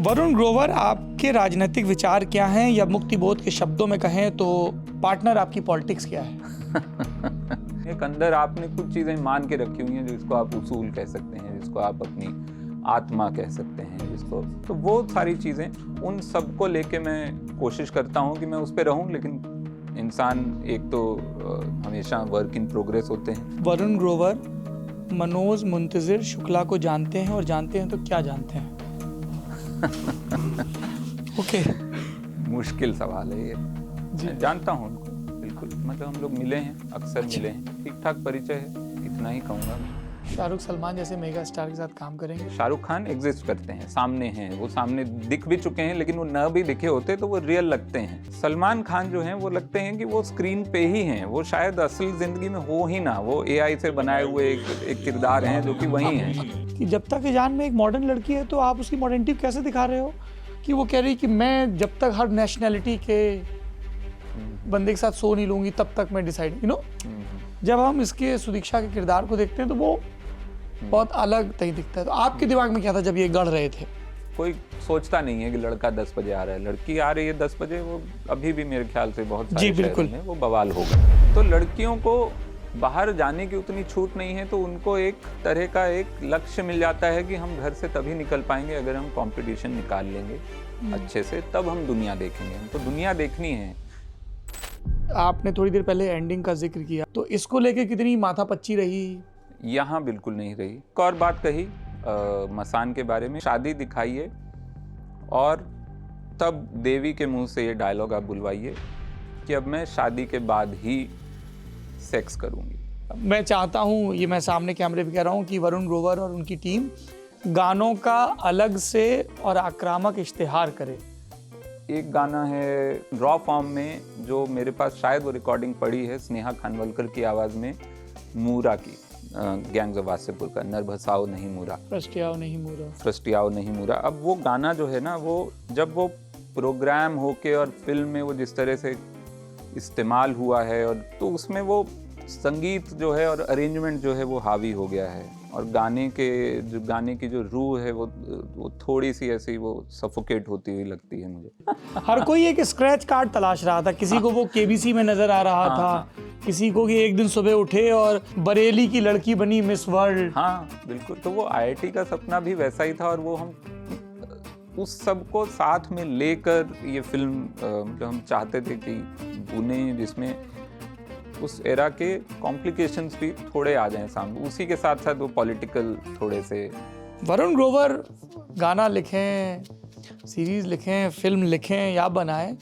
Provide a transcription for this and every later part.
वरुण ग्रोवर, आपके राजनीतिक विचार क्या हैं, या मुक्ति बोध के शब्दों में कहें तो पार्टनर आपकी पॉलिटिक्स क्या है? एक अंदर आपने कुछ चीज़ें मान के रखी हुई हैं जिसको आप उसूल कह सकते हैं, जिसको आप अपनी आत्मा कह सकते हैं, जिसको तो वो सारी चीज़ें, उन सब को लेके मैं कोशिश करता हूँ कि मैं उस पर रहूँ। लेकिन इंसान एक तो हमेशा वर्क इन प्रोग्रेस होते हैं। वरुण ग्रोवर मनोज मुंतजिर शुक्ला को जानते हैं, और जानते हैं तो क्या जानते हैं? ओके मुश्किल सवाल है ये। मैं जानता हूँ उनको बिल्कुल, मतलब हम लोग मिले हैं, अक्सर मिले हैं, ठीक ठाक परिचय है, इतना ही कहूँगा। शाहरुख सलमान जैसे मेगा स्टार के साथ काम करेंगे? शाहरुख खान एग्जिस्ट करते हैं, सामने हैं, वो सामने दिख भी चुके हैं, लेकिन वो न भी दिखे होते तो वो रियल लगते हैं। सलमान खान जो हैं वो लगते हैं कि वो स्क्रीन पे ही हैं, वो शायद असली जिंदगी में हो ही ना, वो एआई से बनाए हुए एक किरदार हैं जो कि वही हैं। कि जब तक जान में एक मॉडर्न लड़की है तो आप उसकी मॉडर्निटी कैसे दिखा रहे हो कि वो कह रही कि मैं जब तक हर नेशनैलिटी के बंदे के साथ सो नहीं लूंगी तब तक मैं डिसाइड, जब हम इसके सुदीक्षा के किरदार को देखते हैं तो वो बहुत अलग तय दिखता है। तो आपके दिमाग में क्या था जब ये गढ़ रहे थे? कोई सोचता नहीं है कि लड़का 10 बजे आ रहा है, लड़की आ रही है 10 बजे, वो अभी भी मेरे ख्याल से बहुत सारे शहरों में वो बवाल होगा। तो लड़कियों को बाहर जाने की उतनी छूट नहीं है, तो उनको एक तरह का एक लक्ष्य मिल जाता है कि हम घर से तभी निकल पाएंगे अगर हम कंपटीशन निकाल लेंगे अच्छे से, तब हम दुनिया देखेंगे। हमको दुनिया देखनी है। आपने थोड़ी देर पहले एंडिंग का जिक्र किया, तो इसको लेके कितनी माथापच्ची रही? यहाँ बिल्कुल नहीं रही। एक और बात कही मसान के बारे में, शादी दिखाइए और तब देवी के मुंह से ये डायलॉग आप बुलवाइए कि अब मैं शादी के बाद ही सेक्स करूंगी। मैं चाहता हूँ, ये मैं सामने कैमरे पे कह रहा हूँ, कि वरुण ग्रोवर और उनकी टीम गानों का अलग से और आक्रामक इश्तिहार करे। एक गाना है रॉ फॉर्म में जो मेरे पास शायद वो रिकॉर्डिंग पड़ी है स्नेहा खानवलकर की आवाज़ में, मूरा की, गैंग्स ऑफ वासेपुर का, नरभसाओ नहीं मूरा, फ्रस्टियाओ नहीं मूरा, फ्रस्टियाओ नहीं मूरा। अब वो गाना जो है ना, वो जब वो प्रोग्राम होके और फिल्म में वो जिस तरह से इस्तेमाल हुआ है, और तो उसमें वो संगीत जो है और अरेंजमेंट जो है वो हावी हो गया है, और गाने की जो रूह है वो थोड़ी सी ऐसी वो सफोकेट होती हुई लगती है मुझे। हर कोई एक स्क्रैच कार्ड तलाश रहा था, किसी को वो केबीसी में नजर आ रहा था, किसी को कि एक दिन सुबह उठे और बरेली की लड़की बनी मिस वर्ल्ड। हाँ बिल्कुल, तो वो आईआईटी का सपना भी वैसा ही था, और वो हम उस सब को साथ में लेकर ये फिल्म जो हम चाहते थे कि बुने, जिसमें उस एरा के कॉम्प्लिकेशंस भी थोड़े आ जाएं सामने, उसी के साथ साथ वो पॉलिटिकल थोड़े से। वरुण ग्रोवर गाना लिखें, सीरीज लिखें, फिल्म लिखें या बनाएं,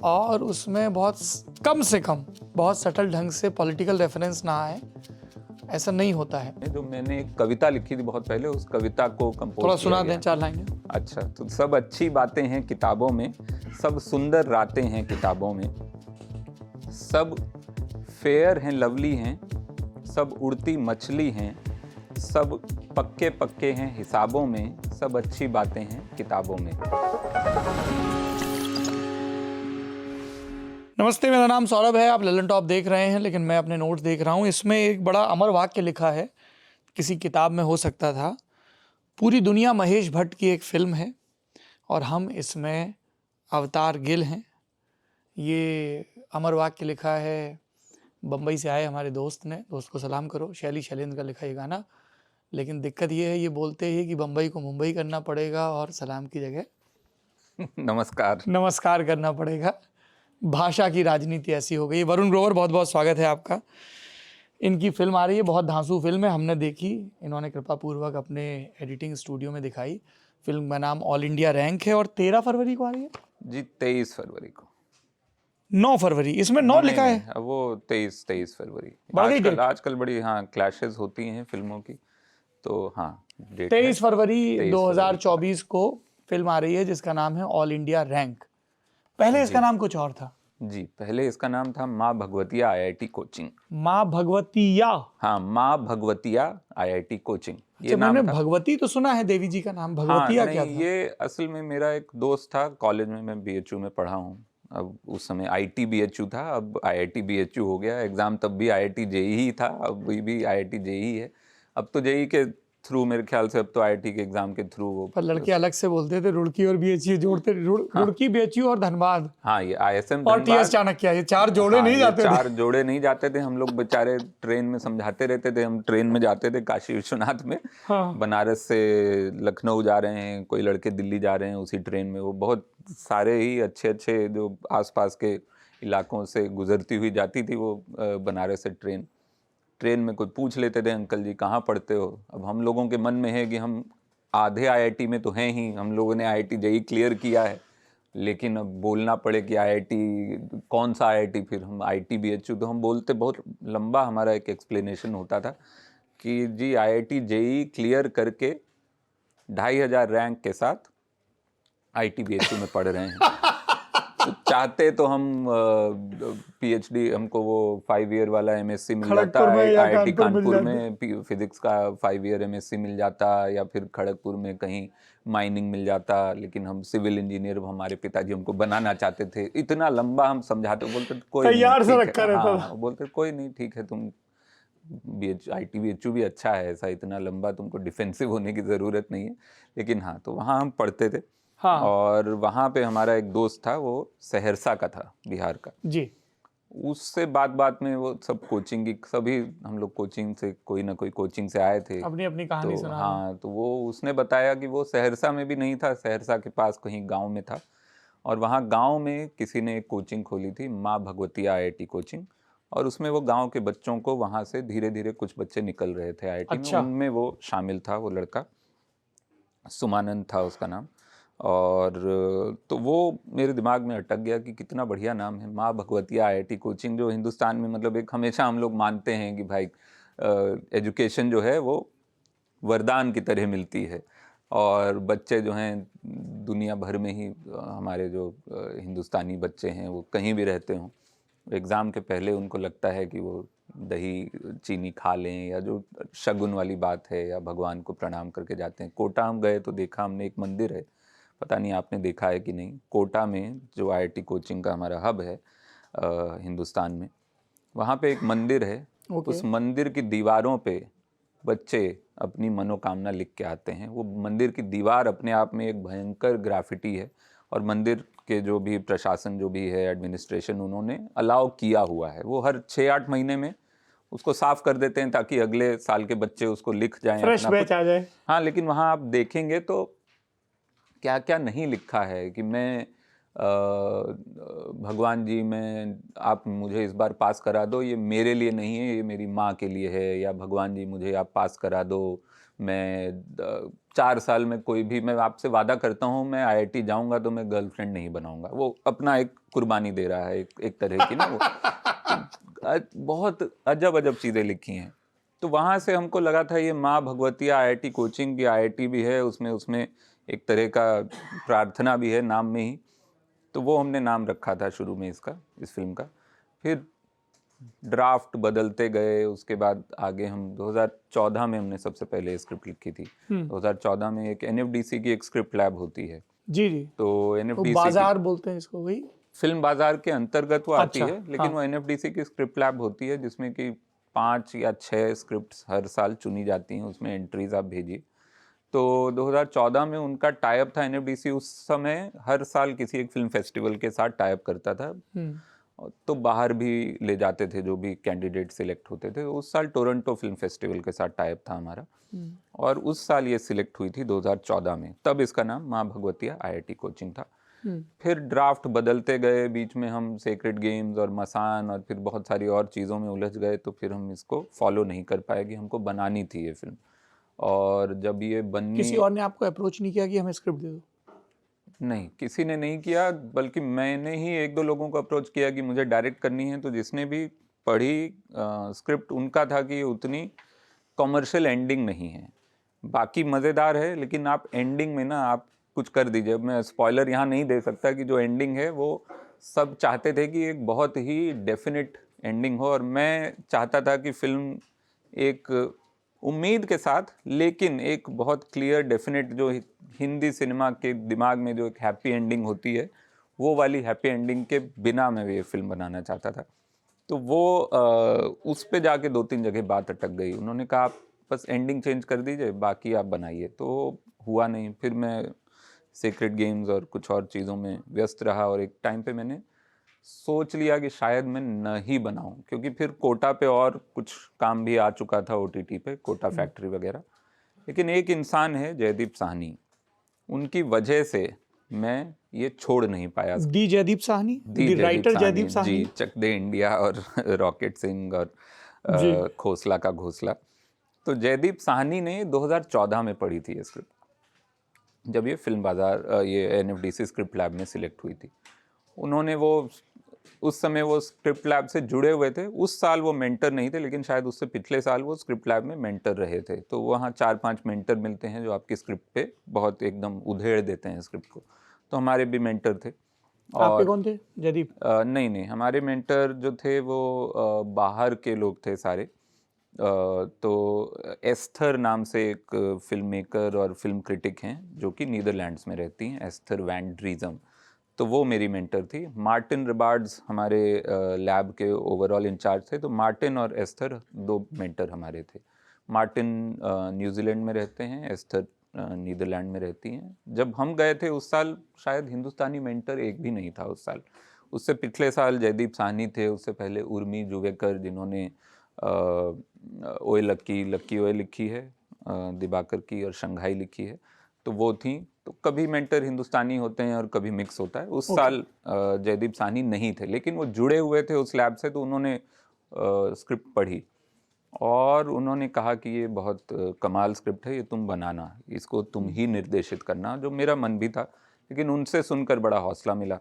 और उसमें बहुत कम से कम बहुत सटल ढंग से पॉलिटिकल रेफरेंस ना आए, ऐसा नहीं होता है। जो मैंने एक कविता लिखी थी बहुत पहले, उस कविता को कंपोज थोड़ा सुना दें 4 लाइनें। अच्छा, तो सब अच्छी बातें हैं किताबों में, सब सुंदर रातें हैं किताबों में, सब फेयर हैं, लवली हैं, सब उड़ती मछली हैं, सब पक्के पक्के हैं हिसाबों में, सब अच्छी बातें हैं किताबों में। नमस्ते, मेरा नाम सौरभ है, आप ललन टॉप देख रहे हैं, लेकिन मैं अपने नोट्स देख रहा हूँ। इसमें एक बड़ा अमर वाक्य लिखा है, किसी किताब में हो सकता था। पूरी दुनिया महेश भट्ट की एक फिल्म है और हम इसमें अवतार गिल हैं। ये अमर वाक्य लिखा है बम्बई से आए हमारे दोस्त ने, दोस्त को सलाम करो, शैली शैलेंद्र का लिखा ये गाना। लेकिन दिक्कत ये है, ये बोलते ही कि बम्बई को मुंबई करना पड़ेगा और सलाम की जगह नमस्कार करना पड़ेगा। भाषा की राजनीति ऐसी हो गई। वरुण ग्रोवर, बहुत बहुत स्वागत है आपका। इनकी फिल्म आ रही है, बहुत धांसू फिल्म है, हमने देखी, इन्होंने कृपापूर्वक अपने एडिटिंग स्टूडियो में दिखाई। फिल्म का नाम ऑल इंडिया रैंक है, और 13 फरवरी को आ रही है जी, 23 फरवरी को। 9 फरवरी, इसमें 9 लिखा है। अब वो 23 फरवरी। आजकल बड़ी क्लैशेस होती हैं फिल्मों की, तो 23 फरवरी 2024 को फिल्म आ रही है जिसका नाम है ऑल इंडिया रैंक। पहले इसका नाम कुछ और था जी, पहले इसका नाम था माँ भगवतिया आईआईटी कोचिंग। माँ भगवतिया? हाँ, माँ भगवतिया आईआईटी कोचिंग, ये नाम मैंने भगवती तो सुना है, देवी जी का नाम, भगवतिया क्या था? ये असल में मेरा एक दोस्त था, कॉलेज में मैं बीएचयू में पढ़ा हूँ। अब उस समय आईटी बीएचयू था, अब आईआईटी बीएचयू हो गया। एग्जाम तब भी आईआईटी जेईई था, अब भी आईआईटी जेईई है। अब तो जेईई के थ्रू, मेरे ख्याल से अब तो आईआईटी के एग्जाम के थ्रू वो। पर लड़के अलग से बोलते थे, रुड़की और बीएचयू जोड़ते, रुड़की बीएचयू और धनबाद। हाँ, ये आईएसएम और टीएस चाणक्य, ये 4 जोड़े नहीं जाते थे। 4 जोड़े नहीं जाते थे। हम लोग बेचारे ट्रेन में समझाते रहते थे। हम ट्रेन में जाते थे काशी विश्वनाथ में, हाँ। बनारस से लखनऊ जा रहे हैं, कोई लड़के दिल्ली जा रहे हैं उसी ट्रेन में। वो बहुत सारे ही अच्छे अच्छे जो आसपास के इलाकों से गुजरती हुई जाती थी वो बनारस से ट्रेन में कोई पूछ लेते थे, अंकल जी कहाँ पढ़ते हो। अब हम लोगों के मन में है कि हम आधे आईआईटी में तो हैं ही, हम लोगों ने आईआईटी जेईई क्लियर किया है, लेकिन अब बोलना पड़े कि आईआईटी कौन सा आईआईटी, फिर हम आईआईटी बीएचयू, तो हम बोलते, बहुत लंबा हमारा एक एक्सप्लेनेशन होता था कि जी आईआईटी जेईई क्लियर करके 2500 रैंक के साथ आईआईटी बीएचयू में पढ़ रहे हैं। तो चाहते तो हम पीएचडी, हमको वो 5 ईयर वाला एमएससी मिल जाता, आईआईटी कानपुर में फिजिक्स का 5 ईयर एमएससी मिल जाता, या फिर खड़गपुर में कहीं माइनिंग मिल जाता, लेकिन हम सिविल इंजीनियर, हमारे पिताजी हमको बनाना चाहते थे। इतना लंबा हम समझाते, बोलते कोई तैयार से रखा रहता था। बोलते कोई नहीं, ठीक है, तुम आईआईटी बीएचयू भी अच्छा है, ऐसा इतना लंबा तुमको डिफेंसिव होने की ज़रूरत नहीं है। लेकिन हाँ, तो वहाँ हम पढ़ते थे। हाँ। और वहाँ पे हमारा एक दोस्त था, वो सहरसा का था, बिहार का जी। उससे बात में वो सब कोचिंग की, सभी हम लोग कोचिंग से, कोई ना कोई कोचिंग से आए थे, अपनी अपनी कहानी तो सुना। हाँ, तो वो उसने बताया कि वो सहरसा में भी नहीं था, सहरसा के पास कहीं गांव में था, और वहाँ गांव में किसी ने एक कोचिंग खोली थी, माँ भगवतिया आईआईटी कोचिंग, और उसमें वो गांव के बच्चों को, वहाँ से धीरे धीरे कुछ बच्चे निकल रहे थे आईआईटी में, उनमें वो शामिल था, वो लड़का सुमानंद था उसका नाम। और तो वो मेरे दिमाग में अटक गया कि कितना बढ़िया नाम है, माँ भगवतिया आईआईटी कोचिंग, जो हिंदुस्तान में मतलब एक हमेशा हम लोग मानते हैं कि भाई एजुकेशन जो है वो वरदान की तरह मिलती है, और बच्चे जो हैं दुनिया भर में ही, हमारे जो हिंदुस्तानी बच्चे हैं वो कहीं भी रहते हों, एग्ज़ाम के पहले उनको लगता है कि वो दही चीनी खा लें, या जो शगुन वाली बात है, या भगवान को प्रणाम करके जाते हैं। कोटा हम गए तो देखा हमने, एक मंदिर है, पता नहीं आपने देखा है कि नहीं, कोटा में जो आईआईटी कोचिंग का हमारा हब है हिंदुस्तान में, वहाँ पे एक मंदिर है। उस मंदिर की दीवारों पे बच्चे अपनी मनोकामना लिख के आते हैं। वो मंदिर की दीवार अपने आप में एक भयंकर ग्राफिटी है, और मंदिर के जो भी प्रशासन, जो भी है एडमिनिस्ट्रेशन, उन्होंने अलाउ किया हुआ है। वो हर 6-8 महीने में उसको साफ कर देते हैं ताकि अगले साल के बच्चे उसको लिख जाएं, फ्रेश बैच आ जाए। हाँ, लेकिन वहाँ आप देखेंगे तो क्या क्या नहीं लिखा है कि मैं भगवान जी, मैं, आप मुझे इस बार पास करा दो, ये मेरे लिए नहीं है, ये मेरी माँ के लिए है, या भगवान जी मुझे आप पास करा दो, मैं 4 साल में कोई भी, मैं आपसे वादा करता हूँ मैं आईआईटी जाऊँगा तो मैं गर्लफ्रेंड नहीं बनाऊँगा। वो अपना एक कुर्बानी दे रहा है, एक तरह की ना, वो बहुत अजब अजब चीज़ें लिखी हैं। तो वहाँ से हमको लगा था ये माँ भगवतिया आईआईटी कोचिंग की आईआईटी भी है, उसमें एक तरह का प्रार्थना भी है नाम में ही, तो वो हमने नाम रखा था शुरू में इसका, इस फिल्म का। फिर ड्राफ्ट बदलते गए, उसके बाद आगे हम 2014 में हमने सबसे पहले स्क्रिप्ट लिखी थी। 2014 में एक एनएफडीसी की एक स्क्रिप्ट लैब होती है। जी। तो एनएफडीसी बाजार बोलते हैं इसको, वही फिल्म बाजार के अंतर्गत वो आती है, लेकिन वो एनएफडीसी की स्क्रिप्ट लैब होती है, जिसमें कि 5 या 6 स्क्रिप्ट्स हर साल चुनी जाती हैं, उसमें एंट्रीज आप भेजिए। तो 2014 में उनका टाइप था, एनएफडीसी उस समय हर साल किसी एक फिल्म फेस्टिवल के साथ टाइप करता था, तो बाहर भी ले जाते थे जो भी कैंडिडेट सिलेक्ट होते थे। उस साल टोरंटो फिल्म फेस्टिवल के साथ टाइप था हमारा, और उस साल ये सिलेक्ट हुई थी 2014 में, तब इसका नाम माँ भगवतिया आईआईटी कोचिंग था। फिर ड्राफ्ट बदलते गए, बीच में हम सेक्रेड गेम्स और मसान और फिर बहुत सारी और चीज़ों में उलझ गए, तो फिर हम इसको फॉलो नहीं कर पाए कि हमको बनानी थी ये फिल्म। और जब ये बननी, किसी और ने आपको अप्रोच नहीं किया कि हमें स्क्रिप्ट दे दो? नहीं, किसी ने नहीं किया, बल्कि मैंने ही 1-2 लोगों को अप्रोच किया कि मुझे डायरेक्ट करनी है। तो जिसने भी पढ़ी स्क्रिप्ट, उनका था कि उतनी कॉमर्शियल एंडिंग नहीं है, बाकी मज़ेदार है, लेकिन आप एंडिंग में ना आप कुछ कर दीजिए। मैं स्पॉइलर यहाँ नहीं दे सकता कि जो एंडिंग है वो सब चाहते थे कि एक बहुत ही डेफिनेट एंडिंग हो, और मैं चाहता था कि फिल्म एक उम्मीद के साथ, लेकिन एक बहुत क्लियर डेफिनेट, जो हिंदी सिनेमा के दिमाग में जो एक हैप्पी एंडिंग होती है, वो वाली हैप्पी एंडिंग के बिना मैं ये फिल्म बनाना चाहता था। तो वो उस पे जाके 2-3 जगह बात अटक गई। उन्होंने कहा आप बस एंडिंग चेंज कर दीजिए, बाकी आप बनाइए। तो हुआ नहीं। फिर मैं सीक्रेट गेम्स और कुछ और चीज़ों में व्यस्त रहा, और एक टाइम पे मैंने सोच लिया कि शायद मैं न ही बनाऊं, क्योंकि फिर कोटा पे और कुछ काम भी आ चुका था OTT पे, कोटा फैक्ट्री वगैरह। लेकिन एक इंसान है जयदीप साहनी, उनकी वजह से मैं ये छोड़ नहीं पाया। दी जयदीप साहनी, दी जयदीप राइटर जयदीप साहनी जी, साहनी। चक दे इंडिया और रॉकेट सिंह और जी। खोसला का घोसला। तो जयदीप साहनी ने 2014 में पढ़ी थी ये स्क्रिप्ट, जब ये फिल्म बाजार ये NFDC स्क्रिप्ट लैब में सिलेक्ट हुई थी। उन्होंने वो उस समय वो स्क्रिप्ट लैब से जुड़े हुए थे। उस साल वो मेंटर नहीं थे, लेकिन शायद उससे पिछले साल वो स्क्रिप्ट लैब में मेंटर रहे थे। तो वहाँ 4-5 मेंटर मिलते हैं जो आपकी स्क्रिप्ट पे बहुत एकदम उधेड़ देते हैं स्क्रिप्ट को। तो हमारे भी मेंटर थे। आपके कौन थे? जयदीप? नहीं, हमारे मेंटर जो थे वो बाहर के लोग थे सारे। तो एस्थर नाम से एक फिल्म मेकर और फिल्म क्रिटिक हैं जो कि नीदरलैंड्स में रहती हैं, एस्थर वैन ड्रीजम। तो वो मेरी मेंटर थी। मार्टिन रिबार्ड्स हमारे लैब के ओवरऑल इंचार्ज थे। तो मार्टिन और एस्थर 2 मेंटर हमारे थे। मार्टिन न्यूजीलैंड में रहते हैं, एस्थर नीदरलैंड में रहती हैं। जब हम गए थे उस साल शायद हिंदुस्तानी मेंटर एक भी नहीं था उस साल। उससे पिछले साल जयदीप साहनी थे, उससे पहले उर्मी जुवेकर जिन्होंने ओए लक्की ओए लिखी है, दिबाकर की, और शंघाई लिखी है, तो वो थी। तो कभी मेंटर हिंदुस्तानी होते हैं और कभी मिक्स होता है। उस साल जयदीप साहनी नहीं थे, लेकिन वो जुड़े हुए थे उस लैब से। तो उन्होंने स्क्रिप्ट पढ़ी और उन्होंने कहा कि ये बहुत कमाल स्क्रिप्ट है, ये तुम बनाना, इसको तुम ही निर्देशित करना। जो मेरा मन भी था, लेकिन उनसे सुनकर बड़ा हौसला मिला।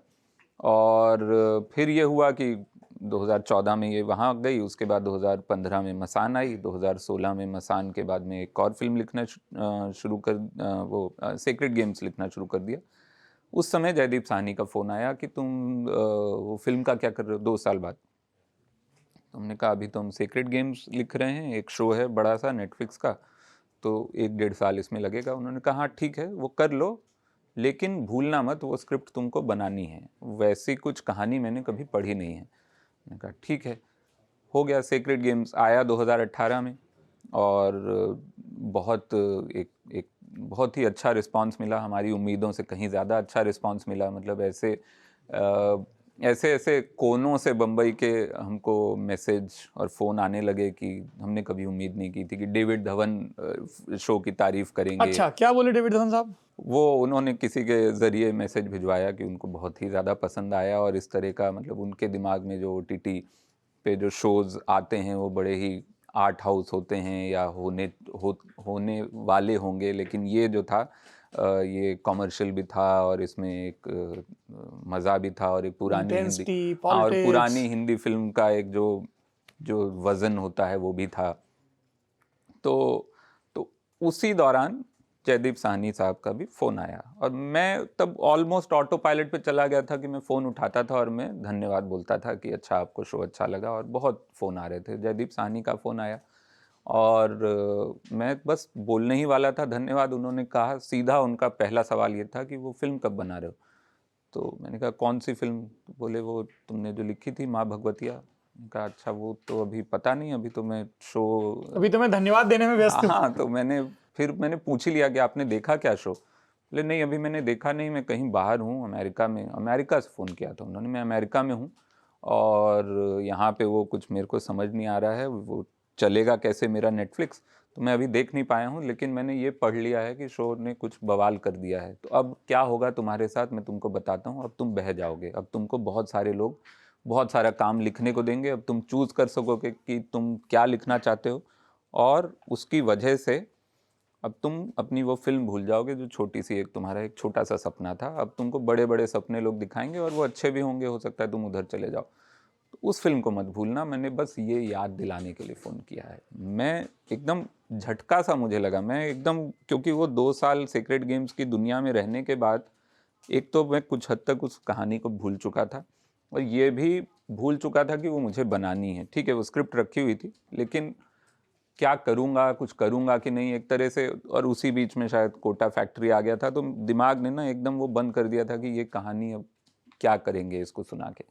और फिर ये हुआ कि 2014 में ये वहाँ गई, उसके बाद 2015 में मसान आई, 2016 में मसान के बाद में एक और फिल्म लिखना शुरू कर वो सीक्रेट गेम्स लिखना शुरू कर दिया। उस समय जयदीप साहनी का फ़ोन आया कि तुम वो फिल्म का क्या कर रहे हो 2 साल बाद। तो हमने कहा अभी तो हम सीक्रेट गेम्स लिख रहे हैं, एक शो है बड़ा सा नेटफ्लिक्स का, तो 1-1.5 साल इसमें लगेगा। उन्होंने कहा हाँ ठीक है, वो कर लो, लेकिन भूलना मत वो स्क्रिप्ट तुमको बनानी है, वैसी कुछ कहानी मैंने कभी पढ़ी नहीं है। मैंने कहा ठीक है। हो गया। सीक्रेट गेम्स आया 2018 में, और एक बहुत ही अच्छा रिस्पांस मिला, हमारी उम्मीदों से कहीं ज़्यादा अच्छा रिस्पांस मिला। मतलब ऐसे कोनों से बम्बई के हमको मैसेज और फ़ोन आने लगे कि हमने कभी उम्मीद नहीं की थी कि डेविड धवन शो की तारीफ़ करेंगे। अच्छा, क्या बोले डेविड धवन साहब? वो उन्होंने किसी के ज़रिए मैसेज भिजवाया कि उनको बहुत ही ज़्यादा पसंद आया, और इस तरह का मतलब उनके दिमाग में जो OTT पे जो शोज़ आते हैं वो बड़े ही आर्ट हाउस होते हैं या होने वाले होंगे, लेकिन ये जो था ये कॉमर्शियल भी था, और इसमें एक मज़ा भी था, और एक पुरानी हिंदी फिल्म का एक जो वज़न होता है वो भी था। तो उसी दौरान जयदीप साहनी साहब का भी फ़ोन आया, और मैं तब ऑलमोस्ट ऑटो पायलट पे चला गया था कि मैं फ़ोन उठाता था और मैं धन्यवाद बोलता था कि अच्छा आपको शो अच्छा लगा, और बहुत फ़ोन आ रहे थे। जयदीप साहनी का फ़ोन आया और मैं बस बोलने ही वाला था धन्यवाद। उन्होंने कहा, सीधा उनका पहला सवाल ये था कि वो फिल्म कब बना रहे हो? तो मैंने कहा कौन सी फिल्म? तो बोले वो तुमने जो लिखी थी माँ भगवतिया। मैंने कहा अच्छा वो तो अभी पता नहीं, अभी तो मैं अभी तो मैं धन्यवाद देने में व्यस्त हूँ। हाँ, तो मैंने पूछ ही लिया कि आपने देखा क्या शो? बोले नहीं अभी मैंने देखा नहीं, मैं कहीं बाहर हूँ, अमेरिका से फ़ोन किया था उन्होंने, मैं अमेरिका में हूँ और यहाँ पे वो कुछ मेरे को समझ नहीं आ रहा है, वो चलेगा कैसे मेरा नेटफ्लिक्स, तो मैं अभी देख नहीं पाया हूँ, लेकिन मैंने ये पढ़ लिया है कि शो ने कुछ बवाल कर दिया है। तो अब क्या होगा तुम्हारे साथ मैं तुमको बताता हूँ, अब तुम बह जाओगे, अब तुमको बहुत सारे लोग बहुत सारा काम लिखने को देंगे, अब तुम चूज़ कर सकोगे कि तुम क्या लिखना चाहते हो, और उसकी वजह से अब तुम अपनी वो फिल्म भूल जाओगे जो छोटी सी तुम्हारा एक छोटा सा सपना था। अब तुमको बड़े बड़े सपने लोग दिखाएंगे और वो अच्छे भी होंगे, हो सकता है तुम उधर चले जाओ, तो उस फिल्म को मत भूलना। मैंने बस ये याद दिलाने के लिए फ़ोन किया है। मैं एकदम झटका सा मुझे लगा, मैं एकदम, क्योंकि वो 2 साल सीक्रेट गेम्स की दुनिया में रहने के बाद एक तो मैं कुछ हद तक उस कहानी को भूल चुका था, और ये भी भूल चुका था कि वो मुझे बनानी है। ठीक है, वो स्क्रिप्ट रखी हुई थी, लेकिन क्या करूँगा, कुछ करूँगा कि नहीं, एक तरह से। और उसी बीच में शायद कोटा फैक्ट्री आ गया था, तो दिमाग ने ना एकदम वो बंद कर दिया था कि ये कहानी अब क्या करेंगे इसको सुना के।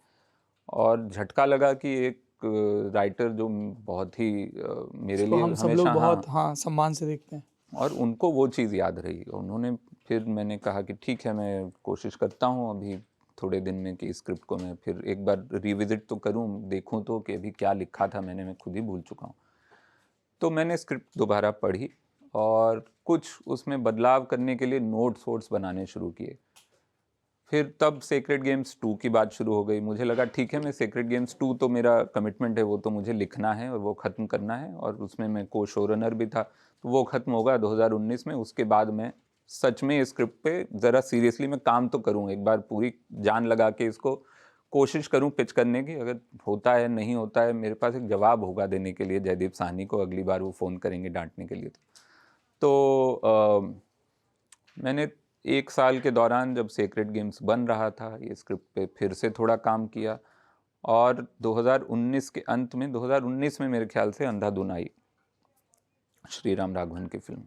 और झटका लगा कि एक राइटर जो बहुत ही मेरे इसको लिए हम सब लोग हमेशा, बहुत सम्मान से देखते हैं। और उनको वो चीज़ याद रही। उन्होंने, फिर मैंने कहा कि ठीक है, मैं कोशिश करता हूँ अभी थोड़े दिन में कि स्क्रिप्ट को मैं फिर एक बार रिविजिट तो करूँ, देखूँ तो कि अभी क्या लिखा था मैंने, मैं खुद ही भूल चुका हूँ। तो मैंने स्क्रिप्ट दोबारा पढ़ी और कुछ उसमें बदलाव करने के लिए नोट्स वोट्स बनाने शुरू किए। फिर तब सेक्रेड गेम्स 2 की बात शुरू हो गई। मुझे लगा ठीक है, मैं सेक्रेड गेम्स 2 तो मेरा कमिटमेंट है, वो तो मुझे लिखना है और वो ख़त्म करना है, और उसमें मैं को शो रनर भी था, तो वो ख़त्म होगा 2019 में। उसके बाद मैं सच में स्क्रिप्ट पे ज़रा सीरियसली मैं काम तो करूँ, एक बार पूरी जान लगा के इसको कोशिश करूँ पिच करने की। अगर होता है नहीं होता है, मेरे पास एक जवाब होगा देने के लिए जयदीप साहनी को, अगली बार वो फ़ोन करेंगे डांटने के लिए। तो मैंने 1 साल के दौरान जब सेक्रेड गेम्स बन रहा था, ये स्क्रिप्ट पे फिर से थोड़ा काम किया, और 2019 के अंत में, 2019 में मेरे ख्याल से अंधाधुन आई, श्री राम राघवन की फिल्म,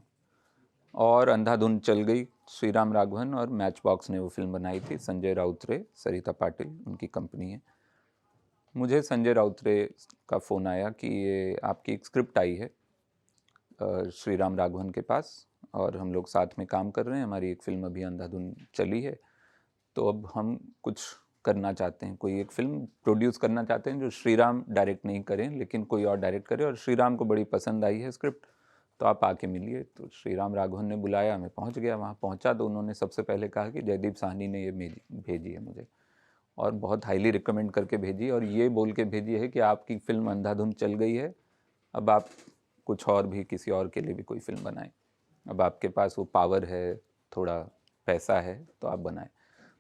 और अंधाधुन चल गई। श्री राम राघवन और मैच बॉक्स ने वो फिल्म बनाई थी, संजय राउतरे, सरिता पाटिल उनकी कंपनी है। मुझे संजय राउतरे का फ़ोन आया कि ये आपकी एक स्क्रिप्ट आई है श्री राम राघवन के पास, और हम लोग साथ में काम कर रहे हैं, हमारी एक फ़िल्म अभी अंधाधुन चली है, तो अब हम कुछ करना चाहते हैं, कोई एक फ़िल्म प्रोड्यूस करना चाहते हैं जो श्री राम डायरेक्ट नहीं करें, लेकिन कोई और डायरेक्ट करे, और श्री राम को बड़ी पसंद आई है स्क्रिप्ट, तो आप आके मिलिए। तो श्री राम राघवन ने बुलाया, मैं पहुंच गया। वहाँ पहुंचा तो उन्होंने सबसे पहले कहा कि जयदीप साहनी ने ये भेजी है मुझे, और बहुत हाईली रिकमेंड करके भेजी, और ये बोल के भेजी है कि आपकी फ़िल्म अंधाधुन चल गई है, अब आप कुछ और भी, किसी और के लिए भी कोई फिल्म बनाएं, अब आपके पास वो पावर है, थोड़ा पैसा है, तो आप बनाएं।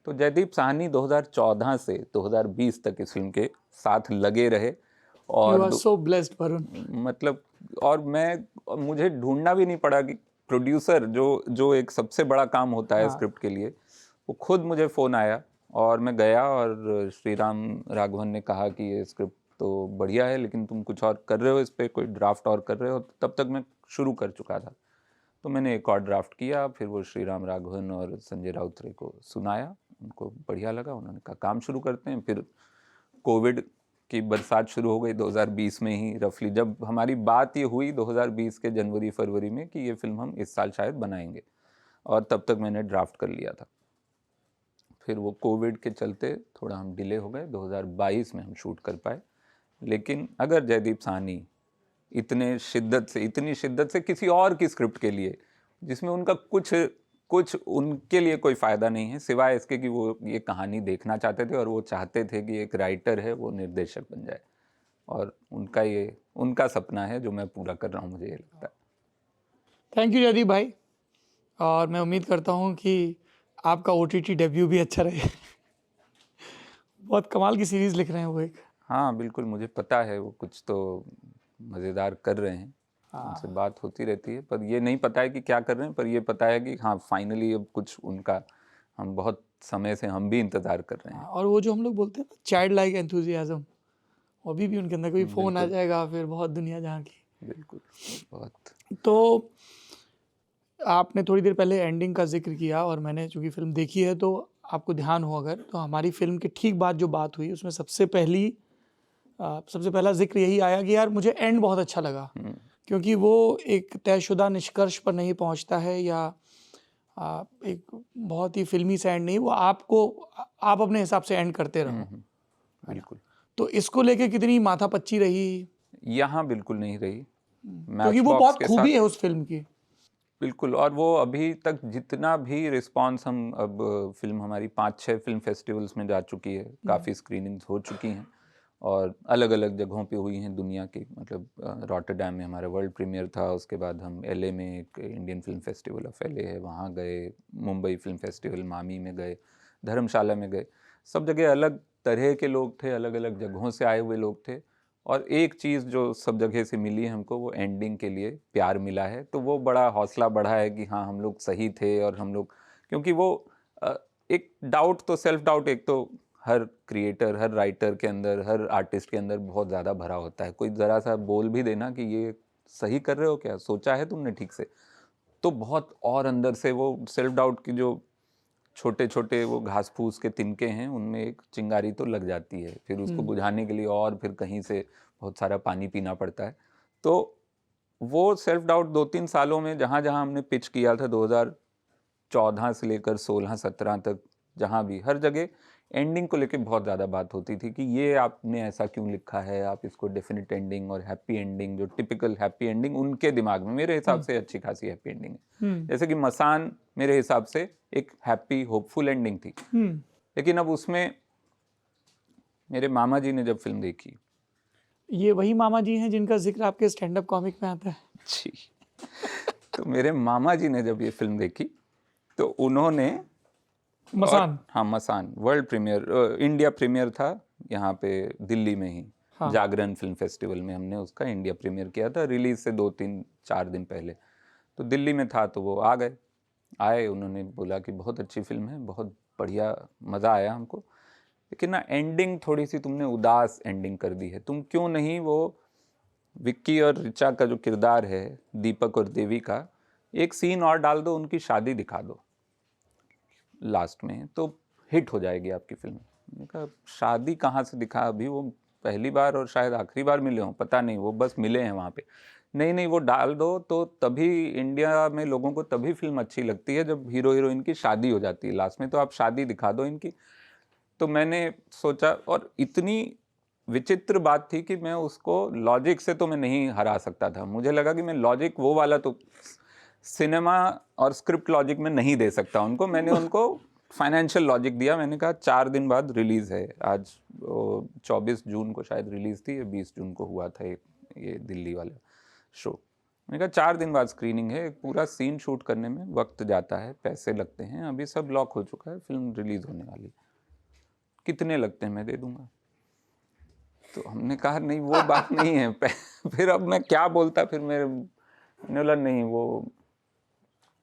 तो जयदीप साहनी 2014 से 2020 तक इस फिल्म के साथ लगे रहे, और You are so blessed, Varun. मतलब, और मुझे ढूंढना भी नहीं पड़ा कि प्रोड्यूसर जो एक सबसे बड़ा काम होता है स्क्रिप्ट के लिए, वो खुद मुझे फ़ोन आया, और मैं गया, और श्री राम राघवन ने कहा कि ये स्क्रिप्ट तो बढ़िया है, लेकिन तुम कुछ और कर रहे हो, इस पर कोई ड्राफ्ट और कर रहे हो। तब तक मैं शुरू कर चुका था, तो मैंने एक और ड्राफ्ट किया, फिर वो श्री राम राघवन और संजय राउतरे को सुनाया, उनको बढ़िया लगा, उन्होंने कहा काम शुरू करते हैं। फिर कोविड की बरसात शुरू हो गई 2020 में ही, रफली जब हमारी बात ये हुई 2020 के जनवरी फरवरी में कि ये फिल्म हम इस साल शायद बनाएंगे, और तब तक मैंने ड्राफ्ट कर लिया था। फिर वो कोविड के चलते थोड़ा हम डिले हो गए, 2022 में हम शूट कर पाए। लेकिन अगर जयदीप साहनी इतनी शिद्दत से किसी और की स्क्रिप्ट के लिए, जिसमें उनका कुछ उनके लिए कोई फ़ायदा नहीं है, सिवाय इसके कि वो ये कहानी देखना चाहते थे, और वो चाहते थे कि एक राइटर है वो निर्देशक बन जाए, और उनका सपना है जो मैं पूरा कर रहा हूँ, मुझे ये लगता है। थैंक यू जयदीप भाई, और मैं उम्मीद करता हूँ कि आपका OTT डेब्यू भी अच्छा रहे। बहुत कमाल की सीरीज़ लिख रहे हैं वो एक। हाँ बिल्कुल, मुझे पता है वो कुछ तो मज़ेदार कर रहे हैं, उनसे बात होती रहती है, पर ये नहीं पता है कि क्या कर रहे हैं, पर ये पता है कि हाँ फाइनली अब कुछ उनका, हम बहुत समय से हम भी इंतज़ार कर रहे हैं। और वो जो हम लोग बोलते हैं चाइल्ड लाइक एंथुजियाज्म, अभी भी उनके अंदर कोई फ़ोन आ जाएगा फिर बहुत दुनिया जहाँ की। बिल्कुल, बहुत। तो आपने थोड़ी देर पहले एंडिंग का जिक्र किया, और मैंने चूँकि फ़िल्म देखी है तो आपको ध्यान हो अगर, तो हमारी फ़िल्म के ठीक बाद जो बात हुई उसमें सबसे पहला जिक्र यही आया कि यार मुझे एंड बहुत अच्छा लगा, क्योंकि वो एक तयशुदा निष्कर्ष पर नहीं पहुंचता है, या एक बहुत ही फिल्मी सा एंड नहीं, वो आप अपने हिसाब से एंड करते रहो। बिल्कुल। तो इसको लेके कितनी माथापच्ची रही? यहाँ बिल्कुल नहीं रही, क्योंकि वो बहुत खूबी है उस फिल्म की। बिल्कुल, और वो अभी तक जितना भी रिस्पांस, हम अब फिल्म हमारी 5-6 फिल्म फेस्टिवल्स में जा चुकी है, काफ़ी स्क्रीनिंग्स हो चुकी हैं, और अलग अलग जगहों पे हुई हैं दुनिया के, मतलब रॉटरडैम में हमारा वर्ल्ड प्रीमियर था, उसके बाद हम LA में एक Indian film festival of LA है वहाँ गए, मुंबई फिल्म फेस्टिवल मामी में गए, धर्मशाला में गए, सब जगह अलग तरह के लोग थे, अलग अलग जगहों से आए हुए लोग थे, और एक चीज़ जो सब जगह से मिली है हमको, वो एंडिंग के लिए प्यार मिला है, तो वो बड़ा हौसला बढ़ा है कि हाँ हम लोग सही थे, और हम लोग, क्योंकि वो एक डाउट तो, सेल्फ डाउट एक तो हर क्रिएटर, हर राइटर के अंदर, हर आर्टिस्ट के अंदर बहुत ज़्यादा भरा होता है। कोई ज़रा सा बोल भी देना कि ये सही कर रहे हो क्या, सोचा है तुमने ठीक से, तो बहुत और अंदर से वो सेल्फ डाउट की जो छोटे छोटे वो घास फूस के तिनके हैं, उनमें एक चिंगारी तो लग जाती है, फिर उसको बुझाने के लिए और फिर कहीं से बहुत सारा पानी पीना पड़ता है। तो वो सेल्फ डाउट 2-3 सालों में जहाँ जहाँ हमने पिच किया था 2014 से लेकर 16-17 तक, जहाँ भी हर जगह एंडिंग को लेके बहुत ज़्यादा बात होती थी कि ये आपने ऐसा क्यों लिखा है, आप इसको डेफिनेट एंडिंग और हैप्पी एंडिंग, जो टिपिकल हैप्पी एंडिंग उनके दिमाग में मेरे हिसाब से अच्छी खासी हैप्पी एंडिंग है। जैसे कि मसान मेरे हिसाब से एक हैप्पी होपफुल एंडिंग थी, लेकिन अब उसमें मेरे मामा जी ने जब फिल्म देखी, ये वही मामा जी हैं जिनका जिक्र आपके स्टैंड अप कॉमिक में आता है जी, तो मेरे मामा जी ने जब ये फिल्म देखी तो उन्होंने मसान, हाँ मसान वर्ल्ड प्रीमियर, इंडिया प्रीमियर था यहाँ पे दिल्ली में ही, हाँ। जागरण फिल्म फेस्टिवल में हमने उसका इंडिया प्रीमियर किया था, रिलीज से 2-3-4 दिन पहले। तो दिल्ली में था तो वो आए, उन्होंने बोला कि बहुत अच्छी फिल्म है, बहुत बढ़िया, मज़ा आया हमको, लेकिन ना एंडिंग थोड़ी सी तुमने उदास एंडिंग कर दी है, तुम क्यों नहीं वो विक्की और ऋचा का जो किरदार है, दीपक और देवी का, एक सीन और डाल दो, उनकी शादी दिखा दो लास्ट में, तो हिट हो जाएगी आपकी फिल्म। मैंने कहा शादी कहाँ से दिखा, अभी वो पहली बार और शायद आखिरी बार मिले हों, पता नहीं, वो बस मिले हैं वहाँ पे। नहीं वो डाल दो तो तभी इंडिया में लोगों को तभी फिल्म अच्छी लगती है जब हीरो हीरोइन की शादी हो जाती है लास्ट में, तो आप शादी दिखा दो इनकी। तो मैंने सोचा, और इतनी विचित्र बात थी कि मैं उसको लॉजिक से तो मैं नहीं हरा सकता था, मुझे लगा कि मैं लॉजिक वो वाला तो सिनेमा और स्क्रिप्ट लॉजिक में नहीं दे सकता उनको, मैंने उनको फाइनेंशियल लॉजिक दिया। मैंने कहा 4 दिन बाद रिलीज़ है, आज 24 जून को शायद रिलीज़ थी, 20 जून को हुआ था ये दिल्ली वाला शो। मैंने कहा 4 दिन बाद स्क्रीनिंग है, एक पूरा सीन शूट करने में वक्त जाता है, पैसे लगते हैं, अभी सब लॉक हो चुका है, फिल्म रिलीज़ होने वाली, कितने लगते हैं मैं दे दूंगा। तो हमने कहा नहीं वो बात नहीं है। फिर अब मैं क्या बोलता, फिर मैंने बोला नहीं वो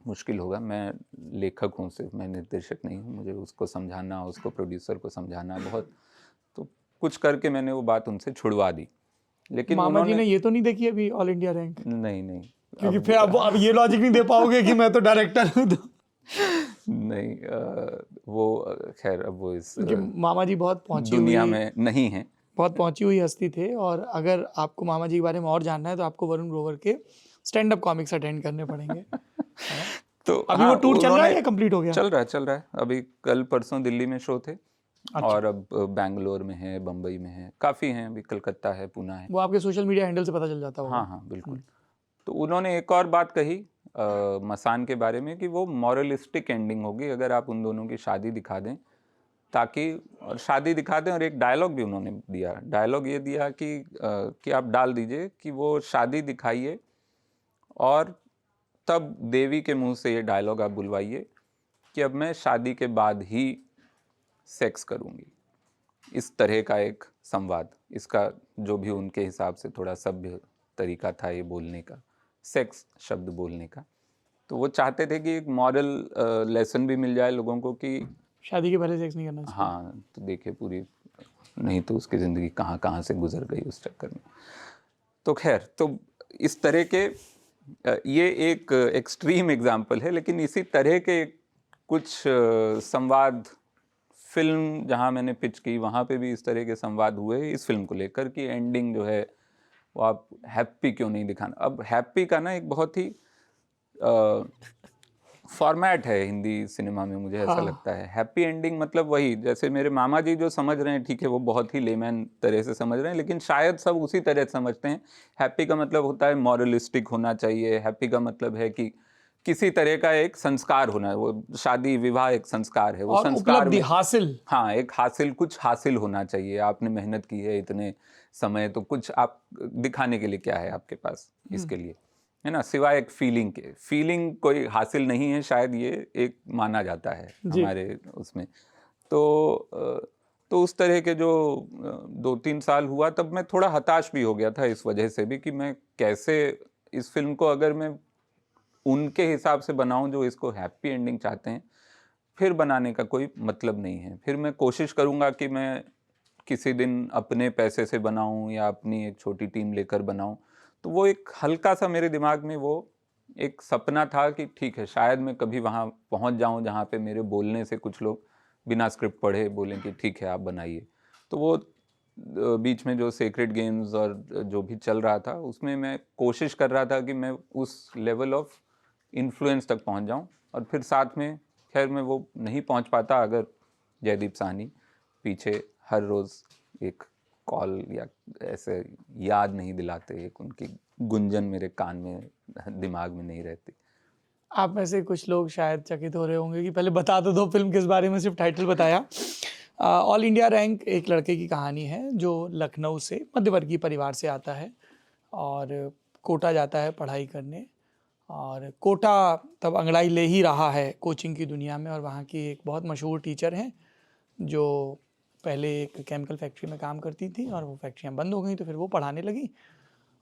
मुश्किल होगा, मैं लेखक हूँ सिर्फ, मैं निर्देशक नहीं हूँ, मुझे उसको समझाना, उसको प्रोड्यूसर को समझाना बहुत, तो कुछ करके मैंने वो बात उनसे छुड़वा दी। लेकिन मामा जी ने ये तो नहीं देखी अभी ऑल इंडिया रैंक? नहीं क्योंकि फिर अब ये लॉजिक नहीं दे पाओगे कि मैं तो डायरेक्टर हूँ तो नहीं वो खैर अब वो इस मामा जी बहुत पहुंची दुनिया में नहीं है, बहुत पहुंची हुई हस्ती थे, और अगर आपको मामा जी के बारे में और जानना है तो आपको वरुण ग्रोवर के स्टैंड अप कॉमिक्स अटेंड करने पड़ेंगे। तो अभी वो टूर चल रहा है या कंप्लीट हो गया? चल रहा है, अभी कल परसों दिल्ली में शो थे। अच्छा। और अब बैंगलोर में है, बम्बई में है, काफ़ी हैं, अभी कलकत्ता है, पुणे है। वो आपके सोशल मीडिया हैंडल से पता चल जाता होगा। हाँ बिल्कुल। तो उन्होंने एक और बात कही मसान के बारे में कि वो मॉरलिस्टिक एंडिंग होगी अगर आप उन दोनों की शादी दिखा दें, ताकि और शादी दिखा दें, और एक डायलॉग भी उन्होंने दिया, डायलॉग ये दिया कि आप डाल दीजिए कि वो शादी दिखाइए और तब देवी के मुंह से ये डायलॉग आप बुलवाइए कि अब मैं शादी के बाद ही सेक्स करूंगी। इस तरह का एक संवाद, इसका जो भी उनके हिसाब से थोड़ा सभ्य तरीका था ये बोलने का, सेक्स शब्द बोलने का, तो वो चाहते थे कि एक मॉरल लेसन भी मिल जाए लोगों को कि शादी के पहले सेक्स नहीं करना चाहिए। हाँ, तो देखिए पूरी, नहीं तो उसकी ज़िंदगी कहाँ कहाँ से गुजर गई उस चक्कर में। तो खैर, तो इस तरह के ये एक एक्सट्रीम एग्जाम्पल है, लेकिन इसी तरह के कुछ संवाद फिल्म जहाँ मैंने पिच की वहाँ पे भी इस तरह के संवाद हुए इस फिल्म को लेकर कि एंडिंग जो है वो आप हैप्पी क्यों नहीं दिखाना। अब हैप्पी का ना एक बहुत ही फॉर्मेट है हिंदी सिनेमा में, मुझे ऐसा लगता है। हैप्पी एंडिंग मतलब वही, जैसे मेरे मामा जी जो समझ रहे हैं, ठीक है, वो बहुत ही लेमैन तरह से समझ रहे हैं, लेकिन शायद सब उसी तरह से समझते हैं। हैप्पी का मतलब होता है मॉरलिस्टिक होना चाहिए, हैप्पी का मतलब है कि किसी तरह का एक संस्कार होना है, वो शादी विवाह एक संस्कार है, वो संस्कार में हासिल, हाँ एक हासिल, कुछ हासिल होना चाहिए, आपने मेहनत की है इतने समय, तो कुछ आप दिखाने के लिए क्या है आपके पास इसके लिए, है ना, सिवाय एक फीलिंग के। फीलिंग कोई हासिल नहीं है, शायद ये एक माना जाता है हमारे उसमें। तो उस तरह के जो 2-3 साल हुआ, तब मैं थोड़ा हताश भी हो गया था इस वजह से भी कि मैं कैसे इस फिल्म को अगर मैं उनके हिसाब से बनाऊं जो इसको हैप्पी एंडिंग चाहते हैं, फिर बनाने का कोई मतलब नहीं है। फिर मैं कोशिश करूंगा कि मैं किसी दिन अपने पैसे से बनाऊं या अपनी एक छोटी टीम लेकर बनाऊं, तो वो एक हल्का सा मेरे दिमाग में वो एक सपना था कि ठीक है शायद मैं कभी वहाँ पहुँच जाऊँ जहाँ पे मेरे बोलने से कुछ लोग बिना स्क्रिप्ट पढ़े बोलें कि ठीक है आप बनाइए। तो वो बीच में जो सेक्रेड गेम्स और जो भी चल रहा था उसमें मैं कोशिश कर रहा था कि मैं उस लेवल ऑफ इन्फ्लुएंस तक पहुंच जाऊं, और फिर साथ में खैर मैं वो नहीं पहुंच पाता अगर जयदीप साहनी पीछे हर रोज़ एक कॉल या ऐसे याद नहीं दिलाते, एक उनकी गुंजन मेरे कान में दिमाग में नहीं रहती। आप में से कुछ लोग शायद चकित हो रहे होंगे कि पहले बता तो दो फिल्म किस बारे में, सिर्फ टाइटल बताया। ऑल इंडिया रैंक एक लड़के की कहानी है जो लखनऊ से मध्यवर्गीय परिवार से आता है और कोटा जाता है पढ़ाई करने, और कोटा तब अंगड़ाई ले ही रहा है कोचिंग की दुनिया में, और वहाँ की एक बहुत मशहूर टीचर हैं जो पहले एक केमिकल फैक्ट्री में काम करती थी और वो फैक्ट्रियाँ बंद हो गई तो फिर वो पढ़ाने लगी,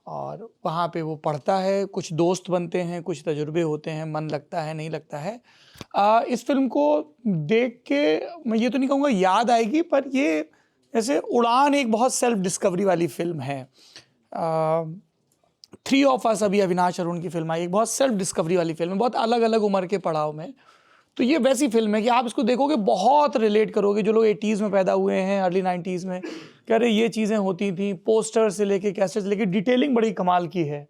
और वहाँ पे वो पढ़ता है, कुछ दोस्त बनते हैं, कुछ तजुर्बे होते हैं, मन लगता है नहीं लगता है। इस फिल्म को देख के मैं ये तो नहीं कहूँगा याद आएगी, पर ये जैसे उड़ान एक बहुत सेल्फ डिस्कवरी वाली फिल्म है। 3 ऑफ अस अभी अविनाश अरुण की फिल्म आई, एक बहुत सेल्फ डिस्कवरी वाली फिल्म है, बहुत अलग अलग उम्र के पड़ाव में। तो ये वैसी फिल्म है कि आप इसको देखोगे बहुत रिलेट करोगे, जो लोग 80s में पैदा हुए हैं, अर्ली 90s में, कह रहे ये चीज़ें होती थी, पोस्टर से लेके कैसेट से लेके, डिटेलिंग बड़ी कमाल की है।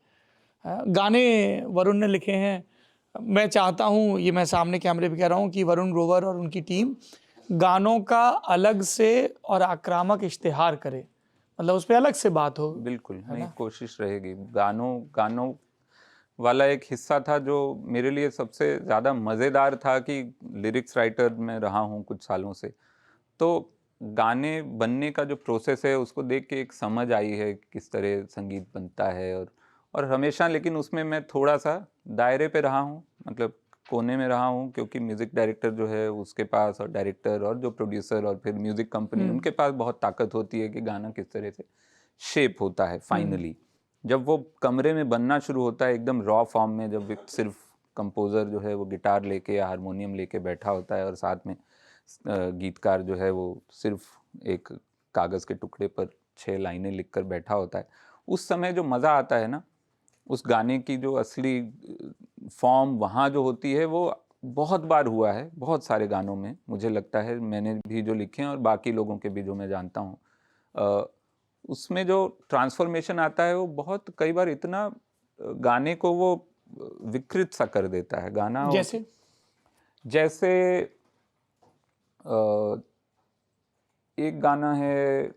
गाने वरुण ने लिखे हैं। मैं चाहता हूँ, ये मैं सामने कैमरे पे कह रहा हूँ, कि वरुण ग्रोवर और उनकी टीम गानों का अलग से और आक्रामक इश्तिहार करे, मतलब उस पर अलग से बात हो। बिल्कुल नहीं, कोशिश रहेगी। गानों वाला एक हिस्सा था जो मेरे लिए सबसे ज़्यादा मज़ेदार था कि लिरिक्स राइटर मैं रहा हूँ कुछ सालों से, तो गाने बनने का जो प्रोसेस है उसको देख के एक समझ आई है किस तरह संगीत बनता है। और हमेशा लेकिन उसमें मैं थोड़ा सा दायरे पे रहा हूँ, मतलब कोने में रहा हूँ, क्योंकि म्यूज़िक डायरेक्टर जो है उसके पास, और डायरेक्टर और जो प्रोड्यूसर और फिर म्यूज़िक कंपनी, उनके पास बहुत ताकत होती है कि गाना किस तरह से शेप होता है फाइनली। जब वो कमरे में बनना शुरू होता है एकदम रॉ फॉर्म में, जब एक सिर्फ कंपोज़र जो है वो गिटार लेके या हारमोनियम लेके बैठा होता है और साथ में गीतकार जो है वो सिर्फ एक कागज़ के टुकड़े पर 6 लाइनें लिखकर बैठा होता है, उस समय जो मज़ा आता है ना, उस गाने की जो असली फॉर्म वहाँ जो होती है वो बहुत बार हुआ है बहुत सारे गानों में। मुझे लगता है मैंने भी जो लिखे हैं और बाकी लोगों के भी जो मैं जानता हूँ, उसमें जो ट्रांसफॉर्मेशन आता है वो बहुत कई बार इतना गाने को वो विकृत सा कर देता है गाना। जैसे एक गाना है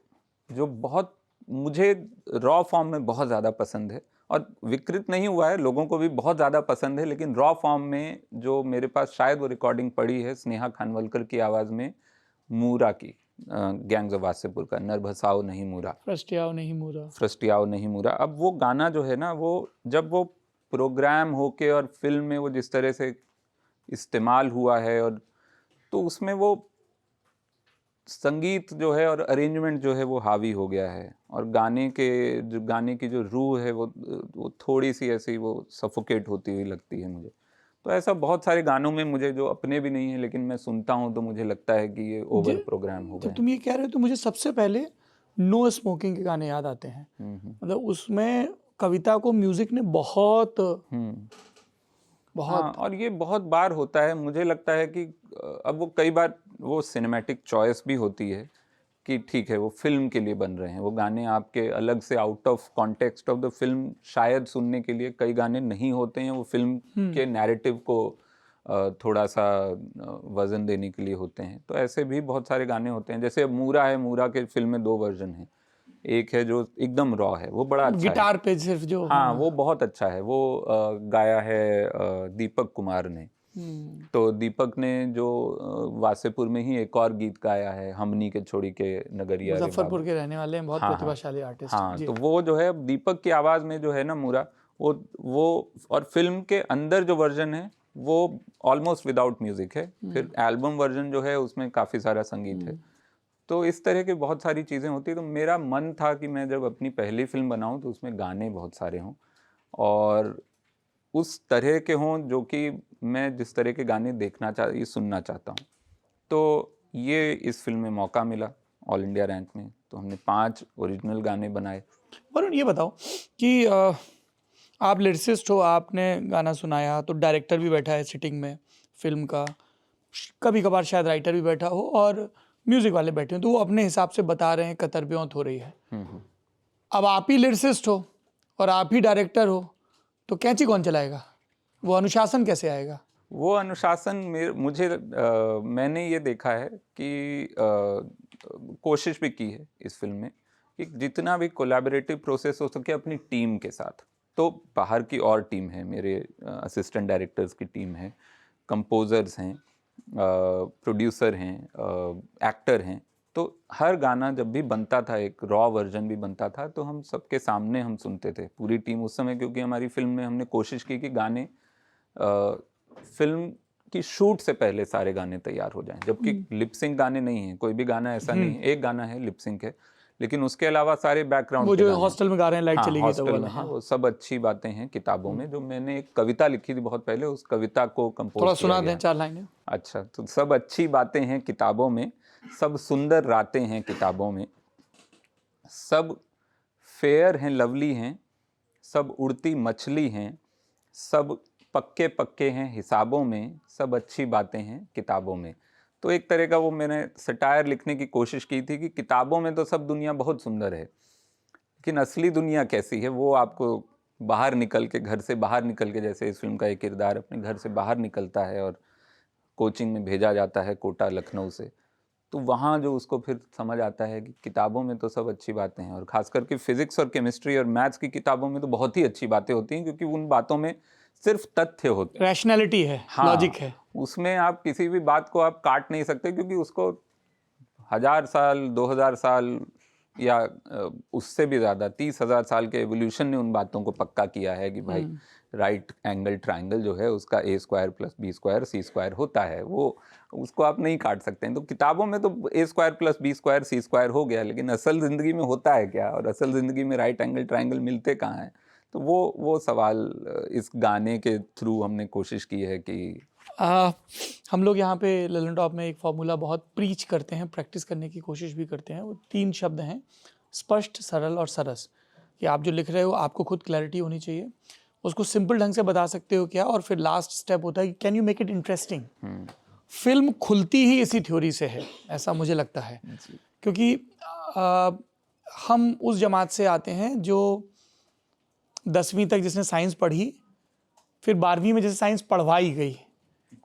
जो बहुत मुझे रॉ फॉर्म में बहुत ज़्यादा पसंद है, और विकृत नहीं हुआ है, लोगों को भी बहुत ज़्यादा पसंद है, लेकिन रॉ फॉर्म में जो मेरे पास शायद वो रिकॉर्डिंग पड़ी है स्नेहा खानवलकर की आवाज़ में, मूरा की, गैंग्स ऑफ वासेपुर का, नरभसाओ नहीं मूरा, फ्रस्टियाओ नहीं मूरा। अब वो गाना जो है ना, वो जब वो प्रोग्राम होके और फिल्म में वो जिस तरह से इस्तेमाल हुआ है, और तो उसमें वो संगीत जो है और अरेंजमेंट जो है वो हावी हो गया है, और गाने की जो रूह है वो थोड़ी सी ऐसी वो सफोकेट होती हुई लगती है मुझे। तो ऐसा बहुत सारे गानों में मुझे जो अपने भी नहीं है लेकिन मैं सुनता हूँ तो मुझे लगता है कि ये ओवर प्रोग्राम हो गया। जब तुम ये कह रहे हो तो मुझे सबसे पहले नो स्मोकिंग के गाने याद आते हैं। मतलब उसमें कविता को म्यूजिक ने बहुत हाँ, और ये बहुत बार होता है। मुझे लगता है कि अब वो कई बार वो सिनेमैटिक चॉइस भी होती है कि ठीक है वो फिल्म के लिए बन रहे हैं, वो गाने आपके अलग से out of context of the film शायद सुनने के लिए कई गाने नहीं होते हैं, वो फिल्म के नैरेटिव को थोड़ा सा वजन देने के लिए होते हैं। तो ऐसे भी बहुत सारे गाने होते हैं, जैसे मूरा है, मूरा के फिल्म में 2 वर्जन हैं। एक है जो एकदम रॉ है, वो बड़ा अच्छा गिटार है, पे सिर्फ जो, हाँ वो बहुत अच्छा है, वो गाया है दीपक कुमार ने। तो दीपक ने जो वासेपुर में ही एक और गीत गाया है, हमनी के छोड़ी के नगरिया, मुजफ्फरपुर के रहने वाले हैं, बहुत प्रतिभाशाली आर्टिस्ट। हाँ, तो वो जो है दीपक की आवाज़ में जो है ना मूरा, वो और फिल्म के अंदर जो वर्जन है वो ऑलमोस्ट विदाउट म्यूजिक है। फिर एल्बम वर्जन जो है उसमें काफ़ी सारा संगीत है। तो इस तरह की बहुत सारी चीज़ें होती है। तो मेरा मन था कि मैं जब अपनी पहली फिल्म बनाऊं तो उसमें गाने बहुत सारे हों और उस तरह के हों जो कि मैं जिस तरह के गाने सुनना चाहता हूं। तो ये इस फिल्म में मौका मिला ऑल इंडिया रैंक में, तो हमने 5 ओरिजिनल गाने बनाए। वरुण ये बताओ कि आप लिरिसिस्ट हो, आपने गाना सुनाया, तो डायरेक्टर भी बैठा है सिटिंग में फिल्म का, कभी कभार शायद राइटर भी बैठा हो और म्यूजिक वाले बैठे हो, तो वो अपने हिसाब से बता रहे हैं, कतर ब्योंत हो रही है। अब आप ही लिरिसिस्ट हो और आप ही डायरेक्टर हो, तो कैंची कौन चलाएगा? वो अनुशासन कैसे आएगा? वो अनुशासन मुझे मैंने ये देखा है कि कोशिश भी की है इस फिल्म में कि जितना भी कोलैबोरेटिव प्रोसेस हो सके अपनी टीम के साथ। तो बाहर की और टीम है, मेरे असिस्टेंट डायरेक्टर्स की टीम है, कंपोजर्स हैं, प्रोड्यूसर हैं, एक्टर हैं। तो हर गाना जब भी बनता था, एक रॉ वर्जन भी बनता था, तो हम सबके सामने हम सुनते थे पूरी टीम उस समय, क्योंकि हमारी फिल्म में हमने कोशिश की कि गाने फिल्म की शूट से पहले सारे गाने तैयार हो जाएं, जबकि लिपसिंक गाने नहीं है, कोई भी गाना ऐसा नहीं है, एक गाना है लिपसिंक है, लेकिन उसके अलावा सारे बैकग्राउंड वो जो हॉस्टल में गा रहे हैं, लाइट चली गई तो वाला, हाँ, वो सब अच्छी बातें हैं किताबों में। जो मैंने एक कविता लिखी थी बहुत पहले, उस कविता को कंपोज थोड़ा सुना दें 4 लाइनें। अच्छा, तो सब अच्छी बातें हैं किताबों में, सब सुंदर रातें हैं किताबों में, सब फेयर हैं, लवली हैं, सब उड़ती मछली हैं, सब पक्के पक्के हैं हिसाबों में, सब अच्छी बातें हैं किताबों में। तो एक तरह का वो मैंने सटायर लिखने की कोशिश की थी कि किताबों में तो सब दुनिया बहुत सुंदर है, लेकिन असली दुनिया कैसी है वो आपको बाहर निकल के, घर से बाहर निकल के, जैसे इस फिल्म का एक किरदार अपने घर से बाहर निकलता है और कोचिंग में भेजा जाता है कोटा लखनऊ से, तो वहाँ जो उसको फिर समझ आता है कि किताबों में तो सब अच्छी बातें हैं, और ख़ास करके फिज़िक्स और केमिस्ट्री और मैथ्स की किताबों में तो बहुत ही अच्छी बातें होती हैं, क्योंकि उन बातों में सिर्फ तथ्य होते हैं, रैशनैलिटी है, लॉजिक है। उसमें आप किसी भी बात को आप काट नहीं सकते, क्योंकि उसको 1000 साल, 2000 साल या उससे भी ज़्यादा 30,000 साल के एवोल्यूशन ने उन बातों को पक्का किया है कि भाई राइट एंगल ट्राइंगल जो है उसका a² + b² c² होता है, वो उसको आप नहीं काट सकते हैं। तो किताबों में तो a² + b² c² हो गया, लेकिन असल ज़िंदगी में होता है क्या, और असल ज़िंदगी में राइट एंगल ट्राइंगल मिलते कहाँ हैं? तो वो सवाल इस गाने के थ्रू हमने कोशिश की है कि हम लोग यहाँ पे ललन टॉप में एक फॉर्मूला बहुत प्रीच करते हैं, प्रैक्टिस करने की कोशिश भी करते हैं। वो 3 शब्द हैं, स्पष्ट, सरल और सरस। कि आप जो लिख रहे हो आपको खुद क्लैरिटी होनी चाहिए, उसको सिंपल ढंग से बता सकते हो क्या, और फिर लास्ट स्टेप होता है कि can you make it interesting. Film खुलती ही इसी थ्योरी से है, ऐसा मुझे लगता है, क्योंकि हम उस जमात से आते हैं जो 10वीं तक जिसने साइंस पढ़ी, फिर 12वीं में जैसे साइंस पढ़वाई गई,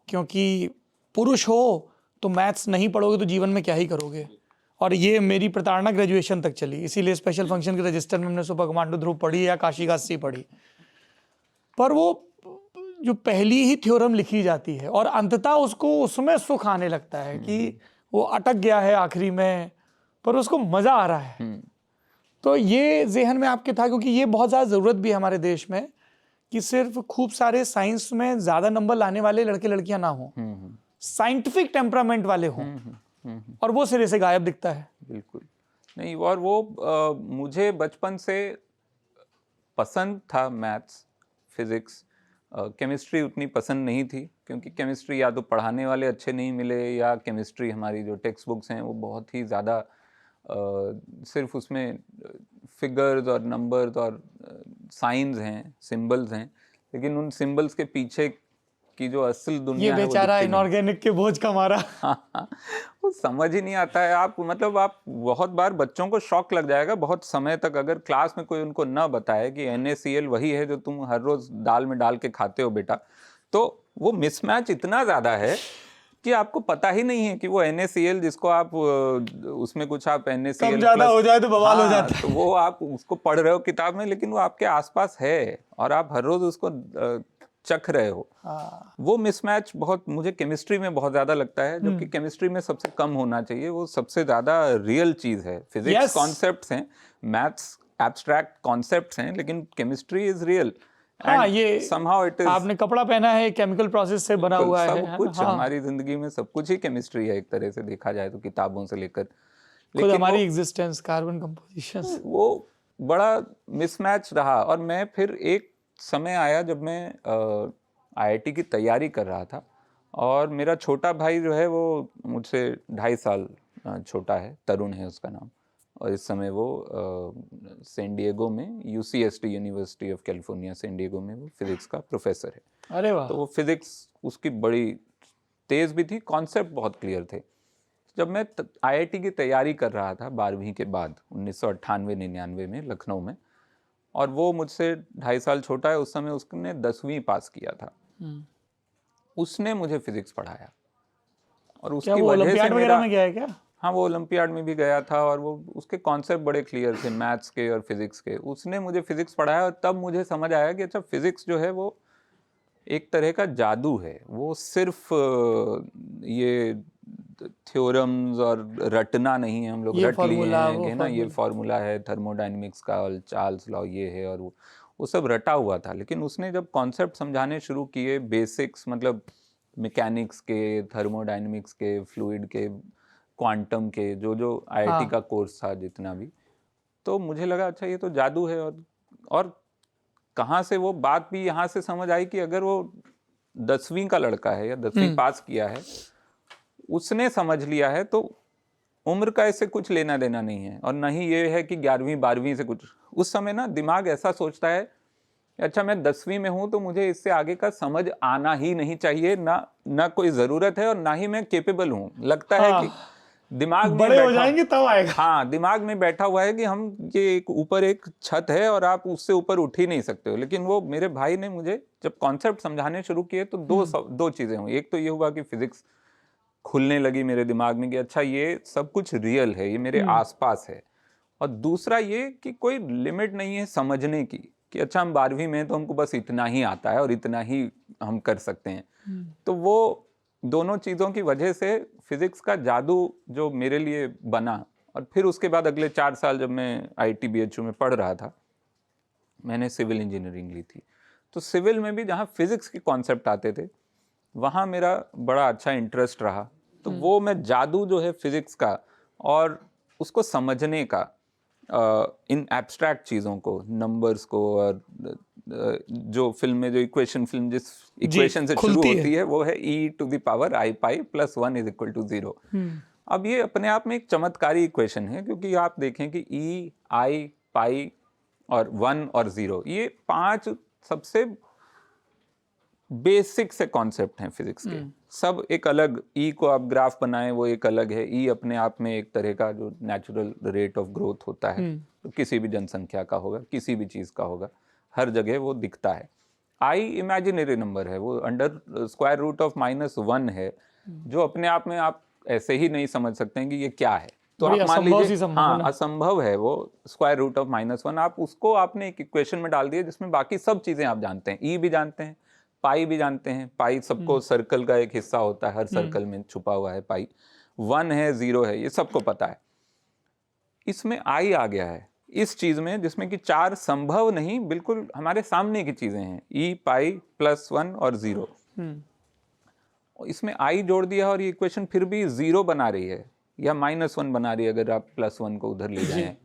क्योंकि पुरुष हो तो मैथ्स नहीं पढ़ोगे तो जीवन में क्या ही करोगे। और ये मेरी प्रताड़ना ग्रेजुएशन तक चली, इसीलिए स्पेशल फंक्शन के रजिस्टर में हमने सुपर कमांडो ध्रुव पढ़ी या काशी काशी पढ़ी। पर वो जो पहली ही थ्योरम लिखी जाती है और अंततः उसको उसमें सुख आने लगता है कि वो अटक गया है आखिरी में, पर उसको मज़ा आ रहा है। तो ये जहन में आपके था, क्योंकि ये बहुत ज़्यादा ज़रूरत भी है हमारे देश में कि सिर्फ खूब सारे साइंस में ज़्यादा नंबर लाने वाले लड़के लड़कियां ना हों, साइंटिफिक टेम्परामेंट वाले हों, और वो सिरे से गायब दिखता है। बिल्कुल नहीं, और वो मुझे बचपन से पसंद था मैथ्स, फिज़िक्स, केमिस्ट्री उतनी पसंद नहीं थी, क्योंकि केमिस्ट्री या तो पढ़ाने वाले अच्छे नहीं मिले, या केमिस्ट्री हमारी जो टेक्स्ट बुक्स हैं वो बहुत ही ज़्यादा सिर्फ उसमें फिगर्स और नंबर्स और साइंस हैं, सिंबल्स हैं, लेकिन उन सिंबल्स के पीछे की जो असल दुनिया है, ये बेचारा इनऑर्गेनिक के बोझ का मारा वो समझ ही नहीं आता है। आप मतलब आप बहुत बार बच्चों को शौक लग जाएगा बहुत समय तक, अगर क्लास में कोई उनको ना बताए कि NaCl वही है जो तुम हर रोज दाल में डाल के खाते हो बेटा, तो वो मिसमैच इतना ज़्यादा है कि आपको पता ही नहीं है कि वो NaCl जिसको आप उसमें कुछ आप NaCl कम ज़्यादा हो जाए तो बवाल हो जाता है, तो वो आप उसको पढ़ रहे हो किताब में, लेकिन वो आपके आसपास है और आप हर रोज उसको चख रहे हो। वो मिसमैच बहुत मुझे केमिस्ट्री में बहुत ज़्यादा लगता है, जबकि केमिस्ट्री में सबसे कम होना चाहिए, वो सबसे ज़्यादा रियल चीज़ है। फिजिक्स कॉन्सेप्ट्स हैं, मैथ्स एब्स्ट्रैक्ट कॉन्सेप्ट्स हैं, लेकिन केमिस्ट्री इज रियल। हाँ, ये somehow it is, आपने कपड़ा पहना है केमिकल प्रोसेस से बना हुआ है, सब कुछ हमारी जिंदगी में सब कुछ ही केमिस्ट्री है एक तरह से देखा जाए तो, किताबों से लेकर खुद हमारी एग्जिस्टेंस, कार्बन कंपोजिशन, वो बड़ा मिसमैच रहा। और मैं फिर एक समय आया जब मैं IIT की तैयारी कर रहा था, और मेरा छोटा भाई जो है वो मुझसे 2.5 साल छोटा है, तरुण है उसका नाम, और इस समय वो सैन डिएगो में UCSD university of California San Diego में वो फिजिक्स का प्रोफेसर है। अरे वाह। तो वो फिजिक्स उसकी बड़ी तेज भी थी, कॉन्सेप्ट बहुत क्लियर थे। जब मैं IIT की तैयारी कर रहा था 12वीं के बाद 1998-99 में लखनऊ में, और वो मुझसे 2.5 साल छोटा है, उस समय उसने 10वीं पास किया था। उसने मुझे फिजिक्स पढ़ाया और उसकी वजह से वगैरह में गया है क्या? हाँ, वो ओलंपियाड में भी गया था और वो उसके कॉन्सेप्ट बड़े क्लियर थे मैथ्स के और फिजिक्स के। उसने मुझे फिजिक्स पढ़ाया और तब मुझे समझ आया कि अच्छा, फिजिक्स जो है वो एक तरह का जादू है। वो सिर्फ ये थ्योरम्स और रटना नहीं है, हम लोग रट लिए हैं कि ना ये फार्मूला है थर्मोडायनेमिक्स का और चार्ल्स लॉ ये है, और वो सब रटा हुआ था। लेकिन उसने जब कॉन्सेप्ट समझाने शुरू किए, बेसिक्स मतलब मैकेनिक्स के, थर्मोडायनेमिक्स के, फ्लूइड के, क्वांटम के, जो IIT का कोर्स था जितना भी, तो मुझे लगा अच्छा ये तो जादू है। और कहाँ से वो बात भी यहाँ से समझ आई कि अगर वो 10वीं का लड़का है या 10वीं पास किया है, उसने समझ लिया है, तो उम्र का इससे कुछ लेना देना नहीं है। और नहीं ये है कि 11वीं 12वीं से कुछ, उस समय ना दिमाग ऐसा सोचता है अच्छा मैं 10वीं में हूं तो मुझे इससे आगे का समझ आना ही नहीं चाहिए, ना कोई ज़रूरत है और ना ही मैं केपेबल हूं। लगता है कि दिमाग में बड़े हो जाएंगे तब आएगा। हाँ, दिमाग में बैठा हुआ है कि हम ये ऊपर एक छत है और आप उससे ऊपर उठ ही नहीं सकते हो। लेकिन वो मेरे भाई ने मुझे जब कॉन्सेप्ट समझाने शुरू किए तो दो चीज़ें हुई। एक तो ये हुआ कि फिजिक्स खुलने लगी मेरे दिमाग में कि अच्छा ये सब कुछ रियल है, ये मेरे आसपास है। और दूसरा ये कि कोई लिमिट नहीं है समझने की, कि अच्छा हम 12वीं में तो हमको बस इतना ही आता है और इतना ही हम कर सकते हैं। तो वो दोनों चीज़ों की वजह से फिजिक्स का जादू जो मेरे लिए बना। और फिर उसके बाद अगले 4 साल जब मैं IIT BHU में पढ़ रहा था, मैंने सिविल इंजीनियरिंग ली थी। तो सिविल में भी जहाँ फिजिक्स के कॉन्सेप्ट आते थे वहाँ मेरा बड़ा अच्छा इंटरेस्ट रहा। तो वो मैं जादू जो है फिजिक्स का और उसको समझने का, इन एब्स्ट्रैक्ट चीज़ों को, नंबर्स को, और जो फिल्म में जो इक्वेशन, फिल्म जिस इक्वेशन से शुरू होती है वो है e⁻i π + 1 = 0। अब ये अपने आप में एक चमत्कारी इक्वेशन है, क्योंकि आप देखें कि e, i, π और 1 और 0 ये 5 सबसे बेसिक से कॉन्सेप्ट हैं फिजिक्स के। सब एक अलग, ई को आप ग्राफ बनाएं वो एक अलग है। ई अपने आप में एक तरह का जो नेचुरल रेट ऑफ ग्रोथ होता है, तो किसी भी जनसंख्या का होगा, किसी भी चीज़ का होगा, हर जगह वो दिखता है। आई इमेजिनरी नंबर है, वो अंडर स्क्वायर रूट ऑफ -1 है, जो अपने आप में आप ऐसे ही नहीं समझ सकते हैं कि ये क्या है। तो आप मान लीजिए हाँ, असंभव है वो स्क्वायर रूट ऑफ -1। आप उसको आपने एक इक्वेशन में डाल दिया जिसमें बाकी सब चीज़ें आप जानते हैं, ई भी जानते हैं, पाई भी जानते हैं। पाई सबको सर्कल का एक हिस्सा होता है, हर सर्कल में छुपा हुआ है पाई। 1 है, 0 है, ये सबको पता है। इसमें आई आ गया है इस चीज में जिसमें कि 4 संभव नहीं, बिल्कुल हमारे सामने की चीजें हैं, ई, पाई, +1 और 0। इसमें आई जोड़ दिया और ये इक्वेशन फिर भी 0 बना रही है या -1 बना रही है, अगर आप +1 को उधर ले जाएं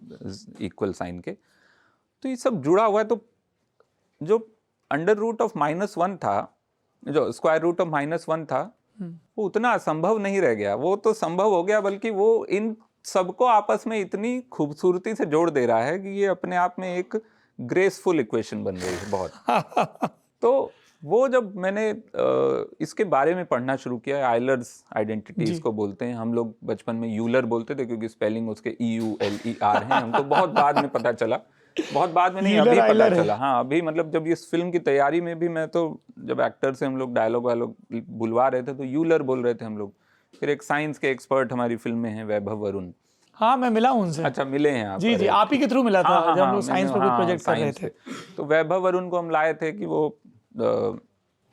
इक्वल साइन के। तो ये सब जुड़ा हुआ है। तो जो अंडर रूट ऑफ -1 था, जो स्क्वायर रूट ऑफ -1 था, वो उतना असंभव नहीं रह गया, वो तो संभव हो गया, बल्कि वो इन सबको आपस में इतनी खूबसूरती से जोड़ दे रहा है कि ये अपने आप में एक ग्रेसफुल इक्वेशन बन रही है बहुत। तो वो जब मैंने इसके बारे में पढ़ना शुरू किया, आइलर्स आइडेंटिटी इसको बोलते हैं, हम लोग बचपन में यूलर बोलते थे क्योंकि स्पेलिंग उसके EULER है, हमको बहुत बाद में पता चला, बहुत बाद में नहीं, अभी पता चला। हाँ, अभी मतलब जब इस फिल्म की तैयारी में भी मैं तो जब एक्टर से हम लोग डायलॉग वालोग बुलवा रहे थे तो यूलर बोल रहे थे हम लोग। फिर एक साइंस के एक्सपर्ट हमारी फिल्म में है, वैभव वरुण। हाँ, मैं मिला हूँ उनसे। अच्छा, मिले हैं आप? जी जी, आप ही के थ्रू मिला था जब हम लोग साइंस पर कुछ प्रोजेक्ट कर रहे थे। तो वैभव वरुण को हम लाए थे कि वो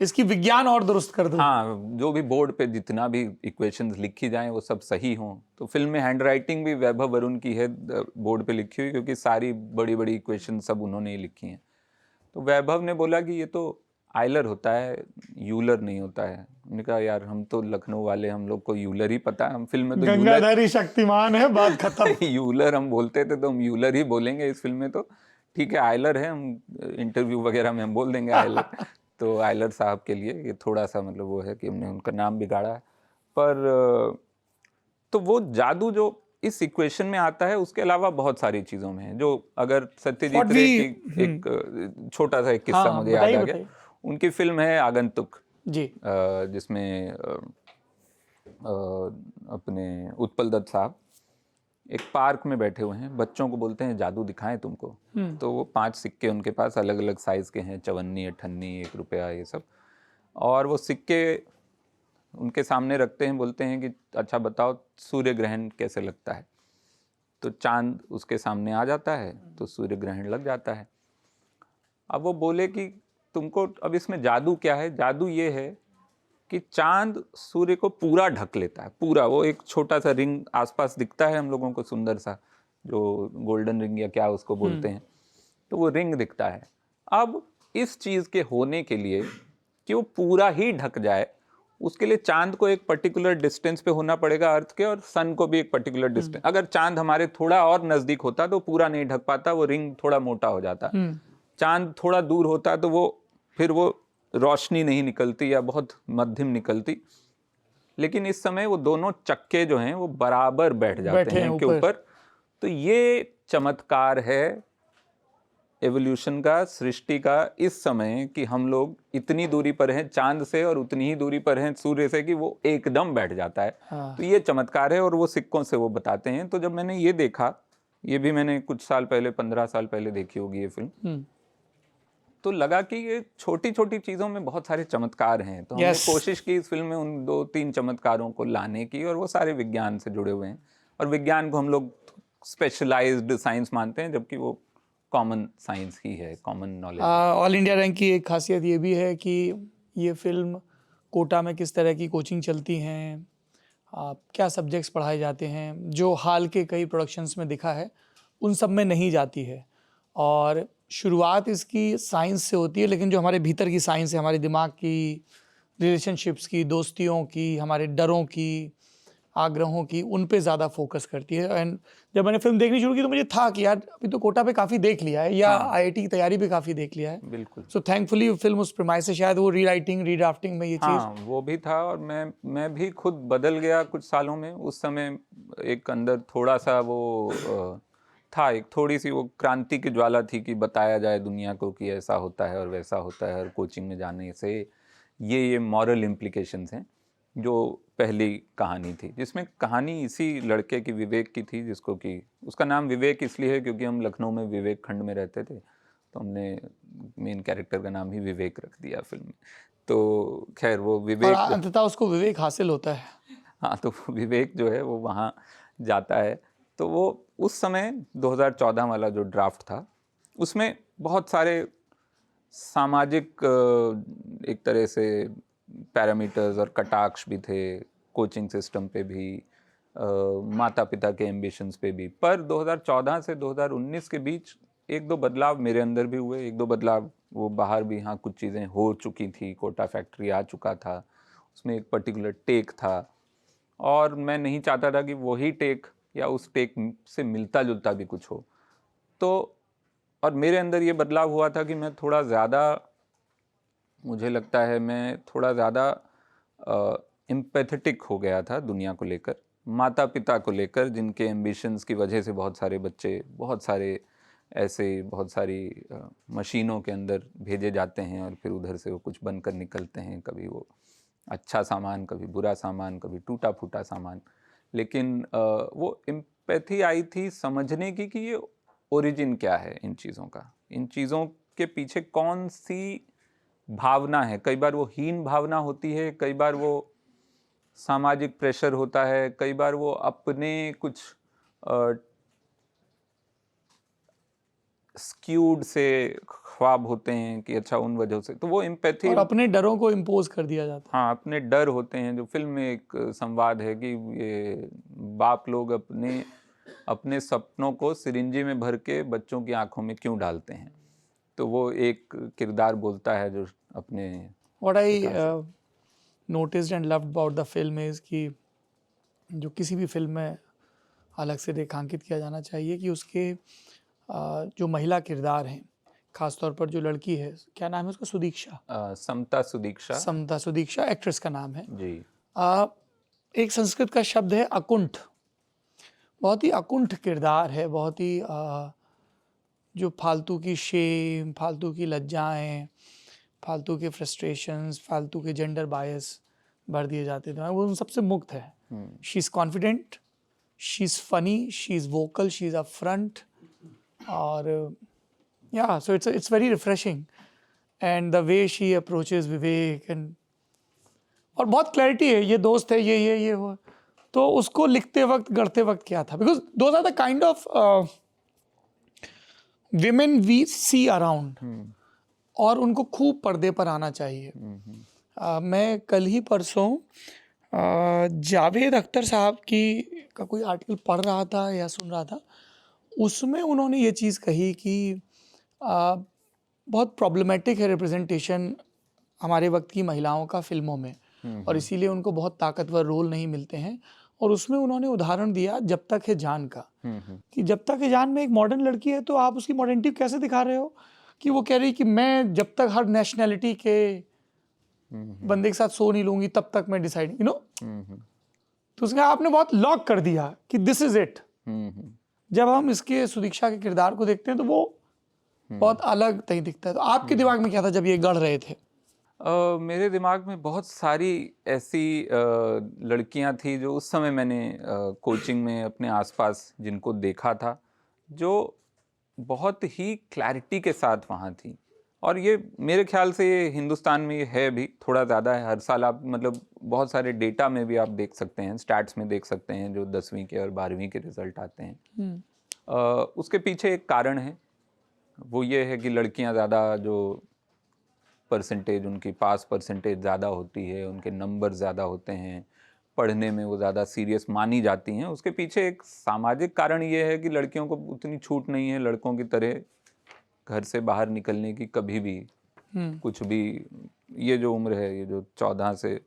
इसकी विज्ञान और दुरुस्त कर दूं। हाँ, जो भी बोर्ड पे जितना भी इक्वेशंस लिखी जाएं वो सब सही हों। तो फिल्म में हैंडराइटिंग भी वैभव वरुण की है बोर्ड पे लिखी हुई, क्योंकि सारी बड़ी बड़ी इक्वेशन सब उन्होंने ही लिखी हैं। तो वैभव ने बोला कि ये तो आइलर होता है, यूलर नहीं होता है। मैंने कहा यार हम तो लखनऊ वाले, हम लोग को यूलर ही पता है, हम फिल्म में तो गंगाधरी शक्तिमान है, बात खत्म। यूलर हम बोलते थे तो हम यूलर ही बोलेंगे इस फिल्म में, तो ठीक है आइलर है, हम इंटरव्यू वगैरह में हम बोल देंगे आइलर। तो आइलर साहब के लिए ये थोड़ा सा मतलब वो है कि हमने उनका नाम बिगाड़ा है। पर तो वो जादू जो इस इक्वेशन में आता है। उसके अलावा बहुत सारी चीजों में है, जो अगर सत्यजीत रे की एक छोटा सा एक किस्सा मुझे याद आ गया। उनकी फिल्म है आगंतुक जी, जिसमें अपने उत्पल दत्त साहब एक पार्क में बैठे हुए हैं, बच्चों को बोलते हैं जादू दिखाएं तुमको। तो वो 5 सिक्के उनके पास अलग अलग साइज के हैं, 54, 58, 1 रुपया, ये सब। और वो सिक्के उनके सामने रखते हैं, बोलते हैं कि अच्छा बताओ सूर्य ग्रहण कैसे लगता है। तो चांद उसके सामने आ जाता है तो सूर्य ग्रहण लग जाता है। अब वो बोले कि तुमको अब इसमें जादू क्या है? जादू ये है कि चांद सूर्य को पूरा ढक लेता है, पूरा। वो एक छोटा सा रिंग आसपास दिखता है हम लोगों को, सुंदर सा, जो गोल्डन रिंग या क्या उसको बोलते हैं, तो वो रिंग दिखता है। अब इस चीज के होने के लिए कि वो पूरा ही ढक जाए, उसके लिए चांद को एक पर्टिकुलर डिस्टेंस पे होना पड़ेगा अर्थ के, और सन को भी एक पर्टिकुलर डिस्टेंस। अगर चांद हमारे थोड़ा और नजदीक होता तो पूरा नहीं ढक पाता, वो रिंग थोड़ा मोटा हो जाता। चांद थोड़ा दूर होता तो वो फिर वो रोशनी नहीं निकलती या बहुत मध्यम निकलती। लेकिन इस समय वो दोनों चक्के जो हैं वो बराबर बैठ जाते हैं उनके ऊपर। तो ये चमत्कार है एवोल्यूशन का, सृष्टि का, इस समय कि हम लोग इतनी दूरी पर हैं चांद से और उतनी ही दूरी पर हैं सूर्य से कि वो एकदम बैठ जाता है। तो ये चमत्कार है, और वो सिक्कों से वो बताते हैं। तो जब मैंने ये देखा, ये भी मैंने कुछ साल पहले, 15 साल पहले देखी होगी ये फिल्म, तो लगा कि ये छोटी छोटी चीजों में बहुत सारे चमत्कार हैं। तो हमने कोशिश की इस फिल्म में उन 2-3 चमत्कारों को लाने की, और वो सारे विज्ञान से जुड़े हुए हैं। और विज्ञान को हम लोग स्पेशलाइज्ड साइंस मानते हैं, जबकि वो कॉमन साइंस ही है, common knowledge. All India rank की एक खासियत ये भी है कि ये फिल्म कोटा में किस तरह की कोचिंग चलती हैं, क्या सब्जेक्ट्स पढ़ाए जाते हैं, जो हाल के कई प्रोडक्शंस में दिखा है उन सब में नहीं जाती है। और शुरुआत इसकी साइंस से होती है, लेकिन जो हमारे भीतर की साइंस है, हमारे दिमाग की, रिलेशनशिप्स की, दोस्तियों की, हमारे डरों की, आग्रहों की, उन पे ज़्यादा फोकस करती है। एंड जब मैंने फिल्म देखनी शुरू की तो मुझे था कि यार अभी तो कोटा पे काफ़ी देख लिया है, या आईआईटी की तैयारी भी काफ़ी देख लिया है। बिल्कुल। सो थैंकफुली फिल्म उस प्रेमाइस से शायद वो रीराइटिंग, रीड्राफ्टिंग में ये चीज़ वो भी था। और मैं भी खुद बदल गया कुछ सालों में। उस समय एक अंदर थोड़ा सा वो था, एक थोड़ी सी वो क्रांति की ज्वाला थी कि बताया जाए दुनिया को कि ऐसा होता है और वैसा होता है, और कोचिंग में जाने से ये मॉरल इम्प्लीकेशंस हैं। जो पहली कहानी थी, जिसमें कहानी इसी लड़के की, विवेक की थी, जिसको कि उसका नाम विवेक इसलिए है क्योंकि हम लखनऊ में विवेक खंड में रहते थे, तो हमने मेन कैरेक्टर का नाम ही विवेक रख दिया फिल्म में। तो खैर वो विवेक, और अंततः उसको विवेक हासिल होता है। हाँ, तो विवेक जो है वो वहाँ जाता है। तो वो उस समय 2014 वाला जो ड्राफ्ट था, उसमें बहुत सारे सामाजिक एक तरह से पैरामीटर्स और कटाक्ष भी थे, कोचिंग सिस्टम पे भी, माता पिता के एम्बिशंस पे भी। पर 2014 से 2019 के बीच 1-2 बदलाव मेरे अंदर भी हुए, 1-2 बदलाव वो बाहर भी, हाँ, कुछ चीज़ें हो चुकी थी, कोटा फैक्ट्री आ चुका था, उसमें एक पर्टिकुलर टेक था, और मैं नहीं चाहता था कि वही टेक या उस टेक से मिलता जुलता भी कुछ हो। तो और मेरे अंदर ये बदलाव हुआ था कि मैं थोड़ा ज़्यादा, मुझे लगता है मैं थोड़ा ज़्यादा एम्पैथेटिक हो गया था दुनिया को लेकर, माता पिता को लेकर, जिनके एम्बिशंस की वजह से बहुत सारे बच्चे, बहुत सारे ऐसे, बहुत सारी मशीनों के अंदर भेजे जाते हैं, और फिर उधर से वो कुछ बनकर निकलते हैं, कभी वो अच्छा सामान, कभी बुरा सामान, कभी टूटा फूटा सामान। लेकिन वो एम्पैथी आई थी समझने की कि ये ओरिजिन क्या है इन चीज़ों का, इन चीज़ों के पीछे कौन सी भावना है। कई बार वो हीन भावना होती है, कई बार वो सामाजिक प्रेशर होता है, कई बार वो अपने कुछ स्क्यूड से ख्वाब होते हैं कि अच्छा उन वजह से, तो वो एम्पैथी, और अपने डरों को इम्पोज कर दिया जाता है। हाँ, अपने डर होते हैं। जो फिल्म में एक संवाद है कि ये बाप लोग अपने सपनों को सिरिंजी में भर के बच्चों की आंखों में क्यों डालते हैं। तो वो एक किरदार बोलता है जो अपने, what I noticed and loved about the film is कि जो किसी भी फिल्म में अलग से रेखांकित किया जाना चाहिए कि उसके जो महिला किरदार हैं, खासतौर पर जो लड़की है, क्या नाम है उसका, सुदीक्षा, समता सुदीक्षा, समता सुदीक्षा एक्ट्रेस का नाम है जी। एक संस्कृत का शब्द है अकुंठ। बहुत ही अकुंठ किरदार है, बहुत ही जो फालतू की शेम, फालतू की लज्जाएं, फालतू के फ्रस्ट्रेशंस, फालतू के जेंडर बायस भर दिए जाते थे, वो उन सबसे मुक्त है। She is confident, she is funny, she is vocal, she is up front, और या so it's very refreshing and the way she approaches Vivek and, और बहुत क्लैरिटी है, ये दोस्त है, ये हो। तो उसको लिखते वक्त, गढ़ते वक्त क्या था, because those are the kind of women we see around, और उनको खूब पर्दे पर आना चाहिए। मैं कल ही परसों जावेद अख्तर साहब का कोई आर्टिकल पढ़ रहा था या सुन रहा था, उसमें उन्होंने ये चीज़ कही कि बहुत प्रॉब्लमेटिक है रिप्रेजेंटेशन हमारे वक्त की महिलाओं का फिल्मों में, और इसीलिए उनको बहुत ताकतवर रोल नहीं मिलते हैं। और उसमें उन्होंने उदाहरण दिया जब तक है जान का, कि जब तक है जान में एक मॉडर्न लड़की है, तो आप उसकी मॉडर्निटी कैसे दिखा रहे हो, कि वो कह रही कि मैं जब तक हर नेशनैलिटी के बंदे के साथ सो नहीं लूंगी तब तक मैं डिसाइड, यू नो। तो उसने आपने बहुत लॉक कर दिया कि दिस इज इट। जब हम इसके सुदीक्षा के किरदार को देखते हैं तो वो बहुत अलग तहीं दिखता है। तो आपके दिमाग में क्या था जब ये गढ़ रहे थे? मेरे दिमाग में बहुत सारी ऐसी लड़कियां थी जो उस समय मैंने कोचिंग में अपने आसपास जिनको देखा था, जो बहुत ही क्लैरिटी के साथ वहाँ थी। और ये मेरे ख्याल से ये हिंदुस्तान में ये है भी, थोड़ा ज़्यादा है। हर साल आप मतलब बहुत सारे डेटा में भी आप देख सकते हैं, स्टैट्स में देख सकते हैं, जो 10वीं के और 12वीं के रिजल्ट आते हैं। उसके पीछे एक कारण है, वो ये है कि लड़कियां ज़्यादा जो परसेंटेज, उनकी पास परसेंटेज ज़्यादा होती है, उनके नंबर ज़्यादा होते हैं, पढ़ने में वो ज़्यादा सीरियस मानी जाती हैं। उसके पीछे एक सामाजिक कारण ये है कि लड़कियों को उतनी छूट नहीं है लड़कों की तरह घर से बाहर निकलने की, कभी भी कुछ भी। ये जो उम्र है, ये जो 14 से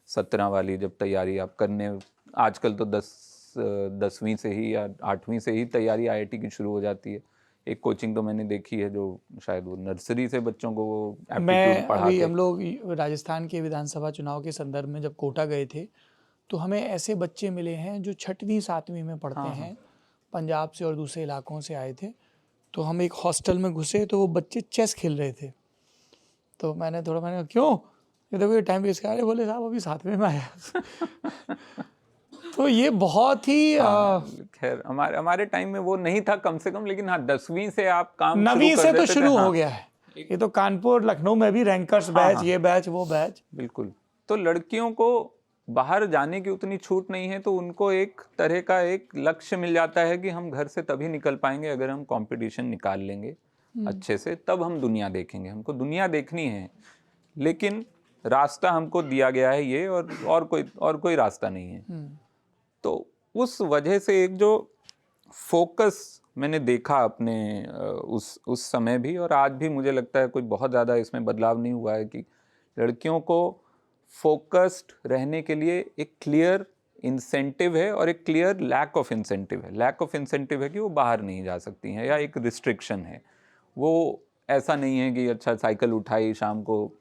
17 वाली जब तैयारी आप करने, आजकल तो 10वीं से ही या 8वीं से ही तैयारी IIT की शुरू हो जाती है। एक कोचिंग तो मैंने देखी है जो शायद वो नर्सरी से बच्चों को वो एप्टीट्यूड पढ़ाते। हम लोग राजस्थान के विधानसभा चुनाव के संदर्भ में जब कोटा गए थे, तो हमें ऐसे बच्चे मिले हैं जो 6वीं 7वीं में पढ़ते हैं, पंजाब से और दूसरे इलाकों से आए थे। तो हम एक हॉस्टल में घुसे तो वो बच्चे चेस खेल रहे थे। तो मैंने क्यों, ये देखो ये टाइम वेस्ट कर रहे, बोले साहब अभी 7वीं में आया। तो ये बहुत ही खैर हमारे टाइम में वो नहीं था कम से कम, लेकिन हाँ 10वीं से आप काम 9वीं से तो शुरू हो गया है। ये तो कानपुर लखनऊ में भी रैंकर्स बैच, ये बैच वो बैच। बिल्कुल। तो लड़कियों को बाहर जाने की उतनी छूट नहीं है, तो उनको एक तरह का एक लक्ष्य मिल जाता है कि हम घर से तभी निकल पाएंगे अगर हम कंपटीशन निकाल लेंगे अच्छे से, तब हम दुनिया देखेंगे। हमको दुनिया देखनी है, लेकिन रास्ता हमको दिया गया है ये, और कोई रास्ता नहीं है। तो उस वजह से एक जो फोकस मैंने देखा अपने उस समय भी और आज भी, मुझे लगता है कोई बहुत ज़्यादा इसमें बदलाव नहीं हुआ है कि लड़कियों को फोकस्ड रहने के लिए एक क्लियर इंसेंटिव है और एक क्लियर लैक ऑफ इंसेंटिव है। लैक ऑफ इंसेंटिव है कि वो बाहर नहीं जा सकती हैं, या एक रिस्ट्रिक्शन है। वो ऐसा नहीं है कि अच्छा साइकिल उठाई शाम को,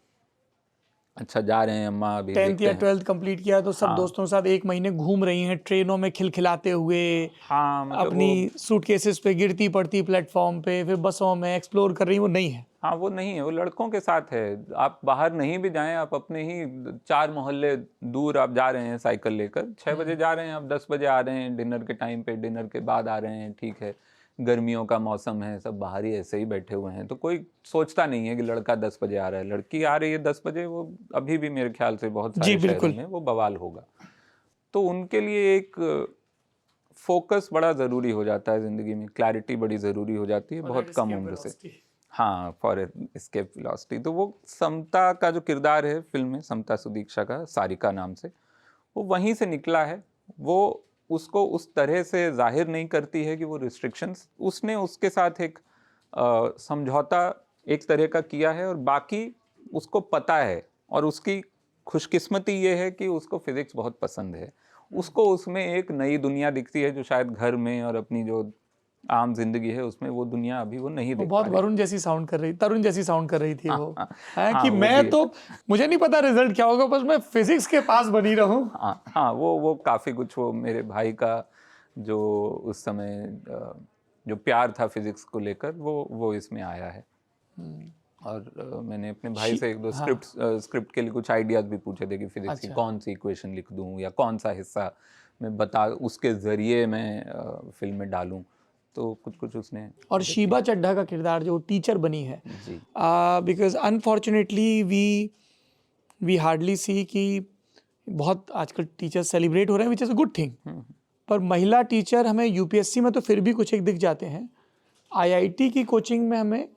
अच्छा जा रहे हैं अम्मा अभी 10th या 12th कंप्लीट किया तो सब दोस्तों के साथ 1 महीने घूम रही हैं ट्रेनों में खिलखिलाते हुए, मतलब अपनी सूटकेसेस पे गिरती पड़ती प्लेटफॉर्म पे, फिर बसों में एक्सप्लोर कर रही। वो नहीं है। हाँ, वो नहीं है, वो लड़कों के साथ है। आप बाहर नहीं भी जाएं, आप अपने ही 4 मोहल्ले दूर आप जा रहे हैं साइकिल लेकर, 6 बजे जा रहे हैं, आप 10 बजे आ रहे हैं, डिनर के टाइम पे, डिनर के बाद आ रहे हैं, ठीक है, गर्मियों का मौसम है, सब बाहर ही ऐसे ही बैठे हुए हैं। तो कोई सोचता नहीं है कि लड़का 10 बजे आ रहा है, लड़की आ रही है 10 बजे। वो अभी भी मेरे ख्याल से बहुत सारे शहरों में वो बवाल होगा। तो उनके लिए एक फोकस बड़ा ज़रूरी हो जाता है ज़िंदगी में, क्लैरिटी बड़ी ज़रूरी हो जाती है बहुत कम उम्र से। हाँ, फॉर एस्केप वेलोसिटी। तो वो समता का जो किरदार है फिल्म में, समता सुदीक्षा का, सारिका नाम से, वो वहीं से निकला है। वो उसको उस तरह से जाहिर नहीं करती है कि वो रिस्ट्रिक्शंस, उसने उसके साथ एक समझौता एक तरह का किया है, और बाकी उसको पता है। और उसकी खुशकिस्मती ये है कि उसको फिजिक्स बहुत पसंद है, उसको उसमें एक नई दुनिया दिखती है जो शायद घर में और अपनी जो आम जिंदगी है उसमें वो दुनिया अभी वो नहीं देख पा रही। वरुण जैसी साउंड कर रही, तरुण जैसी साउंड कर रही थी वो। है कि मैं तो, मुझे नहीं पता रिजल्ट क्या होगा, बस मैं फिजिक्स के पास बनी रहूं। हाँ, वो काफ़ी कुछ, वो मेरे भाई का जो उस समय जो प्यार था फिजिक्स को लेकर वो इसमें आया है। और मैंने अपने भाई से एक दो स्क्रिप्ट के लिए कुछ आइडियाज भी पूछे थे कि फिजिक्स की कौन सी इक्वेशन लिख दूं या कौन सा हिस्सा मैं बता उसके ज़रिए मैं फिल्म में डालूं, तो कुछ उसने। और शीबा चड्ढा का किरदार जो टीचर बनी है, जी, because unfortunately we hardly see कि बहुत आजकल टीचर सेलिब्रेट हो रहे हैं, which is a good thing, पर महिला टीचर हमें यूपीएससी में तो फिर भी कुछ एक दिख जाते हैं, आईआईटी की कोचिंग में हमें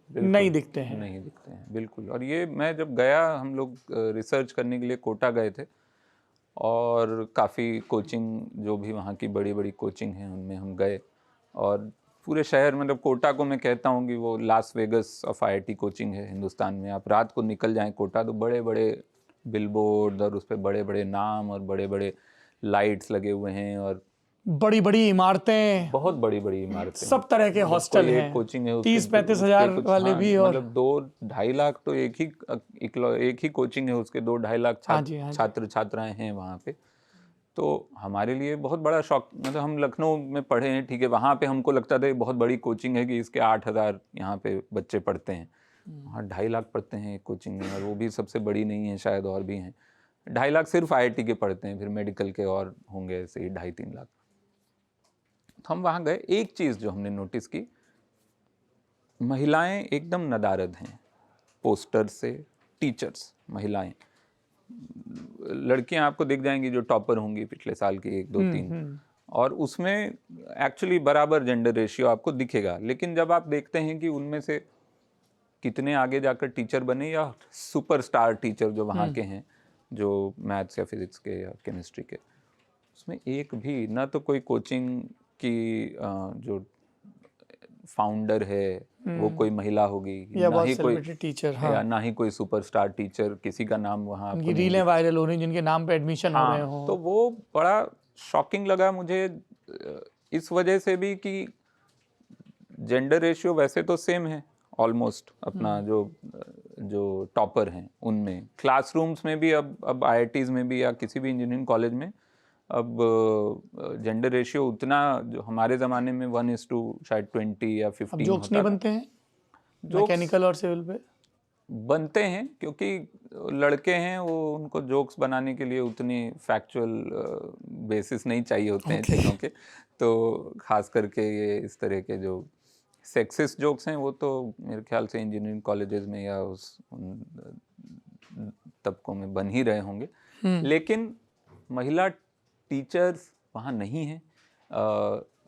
नहीं दिखते हैं। बिल्कुल। और ये मैं जब गया, हम लोग रिसर्च करने के लिए कोटा गए थे और काफ़ी कोचिंग जो भी वहाँ की बड़ी बड़ी कोचिंग हैं उनमें हम गए, और पूरे शहर, मतलब कोटा को मैं कहता हूँ कि वो Las Vegas of IIT coaching है हिंदुस्तान में। आप रात को निकल जाएं कोटा तो बड़े बड़े बिलबोर्ड और उस पर बड़े बड़े नाम और बड़े बड़े लाइट्स लगे हुए हैं, और बड़ी बड़ी इमारतें, बहुत बड़ी बड़ी इमारतें, सब तरह के हॉस्टल हैं, कोचिंग है 30-35 हज़ार वाले भी, और मतलब 2-2.5 लाख तो एक ही कोचिंग है, उसके 2-2.5 लाख छात्र छात्राएं हैं वहाँ पे। तो हमारे लिए बहुत बड़ा शौक, मतलब हम लखनऊ में पढ़े हैं, ठीक है, वहाँ पे हमको लगता था बहुत बड़ी कोचिंग है कि इसके 8,000 यहाँ पे बच्चे पढ़ते हैं, वहाँ 2.5 लाख पढ़ते हैं एक कोचिंग में, और वो भी सबसे बड़ी नहीं है, शायद और भी हैं। 2.5 लाख सिर्फ आईआईटी के पढ़ते हैं, फिर मेडिकल के और होंगे ऐसे ही 2.5-3 लाख। तो हम वहाँ गए, एक चीज़ जो हमने नोटिस की, महिलाएं एकदम नदारद हैं, पोस्टर से टीचर्स, महिलाएं, लड़कियां आपको दिख जाएंगी जो टॉपर होंगी पिछले साल की 1, 2, 3, और उसमें एक्चुअली बराबर जेंडर रेशियो आपको दिखेगा। लेकिन जब आप देखते हैं कि उनमें से कितने आगे जाकर टीचर बने या सुपरस्टार टीचर जो वहाँ के हैं, जो मैथ्स या फिजिक्स के या केमिस्ट्री के, उसमें एक भी ना तो कोई कोचिंग की जो फाउंडर है वो कोई महिला होगी, या ना ही कोई टीचर, या ना ही कोई सुपरस्टार टीचर, किसी का नाम वहाँ उनकी रीलें वायरल हो रही, जिनके नाम पे एडमिशन हो रहे हो। तो वो बड़ा शॉकिंग लगा मुझे, इस वजह से भी कि जेंडर रेशियो वैसे तो सेम है ऑलमोस्ट, अपना जो टॉपर हैं उनमें, क्लासरूम्स में भी, अब आईआईटीज़ में भी या किसी भी इंजीनियरिंग कॉलेज में अब जेंडर रेशियो उतना, जो हमारे ज़माने में 1:, शायद 20 या 15 अब जोक्स नहीं बनते हैं मैकेनिकल और सिविल पे? बनते हैं, क्योंकि लड़के हैं, वो उनको जोक्स बनाने के लिए उतनी फैक्चुअल बेसिस नहीं चाहिए होते हैं चीज़ों के। तो खास करके ये इस तरह के जो सेक्सिस्ट जोक्स हैं वो तो मेरे ख्याल से इंजीनियरिंग कॉलेजेस में या उन तबकों में बन ही रहे होंगे। लेकिन महिला टीचर्स वहाँ नहीं हैं,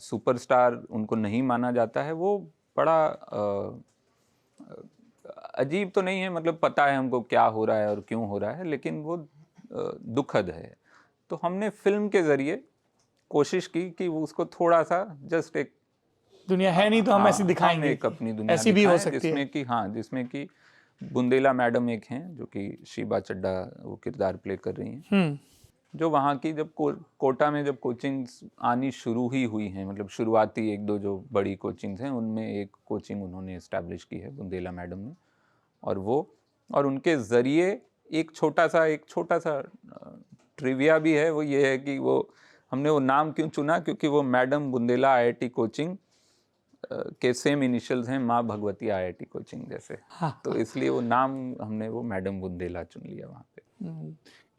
सुपरस्टार उनको नहीं माना जाता है। वो बड़ा अजीब तो नहीं है, मतलब पता है हमको क्या हो रहा है और क्यों हो रहा है, लेकिन वो दुखद है। तो हमने फिल्म के ज़रिए कोशिश की कि वो उसको थोड़ा सा, जस्ट एक दुनिया है नहीं तो हम ऐसी दिखाएंगे, एक अपनी दुनिया ऐसी भी हो सकती है, जिसमें कि बुंदेला मैडम एक हैं जो कि शीबा चड्ढा वो किरदार प्ले कर रही हैं, जो वहाँ की जब कोटा में जब कोचिंग्स आनी शुरू ही हुई हैं, मतलब शुरुआती 1-2 जो बड़ी कोचिंग्स हैं उनमें एक कोचिंग उन्होंने इस्टेब्लिश की है बुंदेला मैडम ने, और उनके ज़रिए एक छोटा सा ट्रिविया भी है। वो ये है कि वो हमने वो नाम क्यों चुना, क्योंकि वो मैडम बुंदेला आईआईटी कोचिंग के सेम इनिशियल्स हैं माँ भगवती आईआईटी कोचिंग जैसे। तो इसलिए वो नाम हमने वो मैडम बुंदेला चुन लिया वहाँ पे।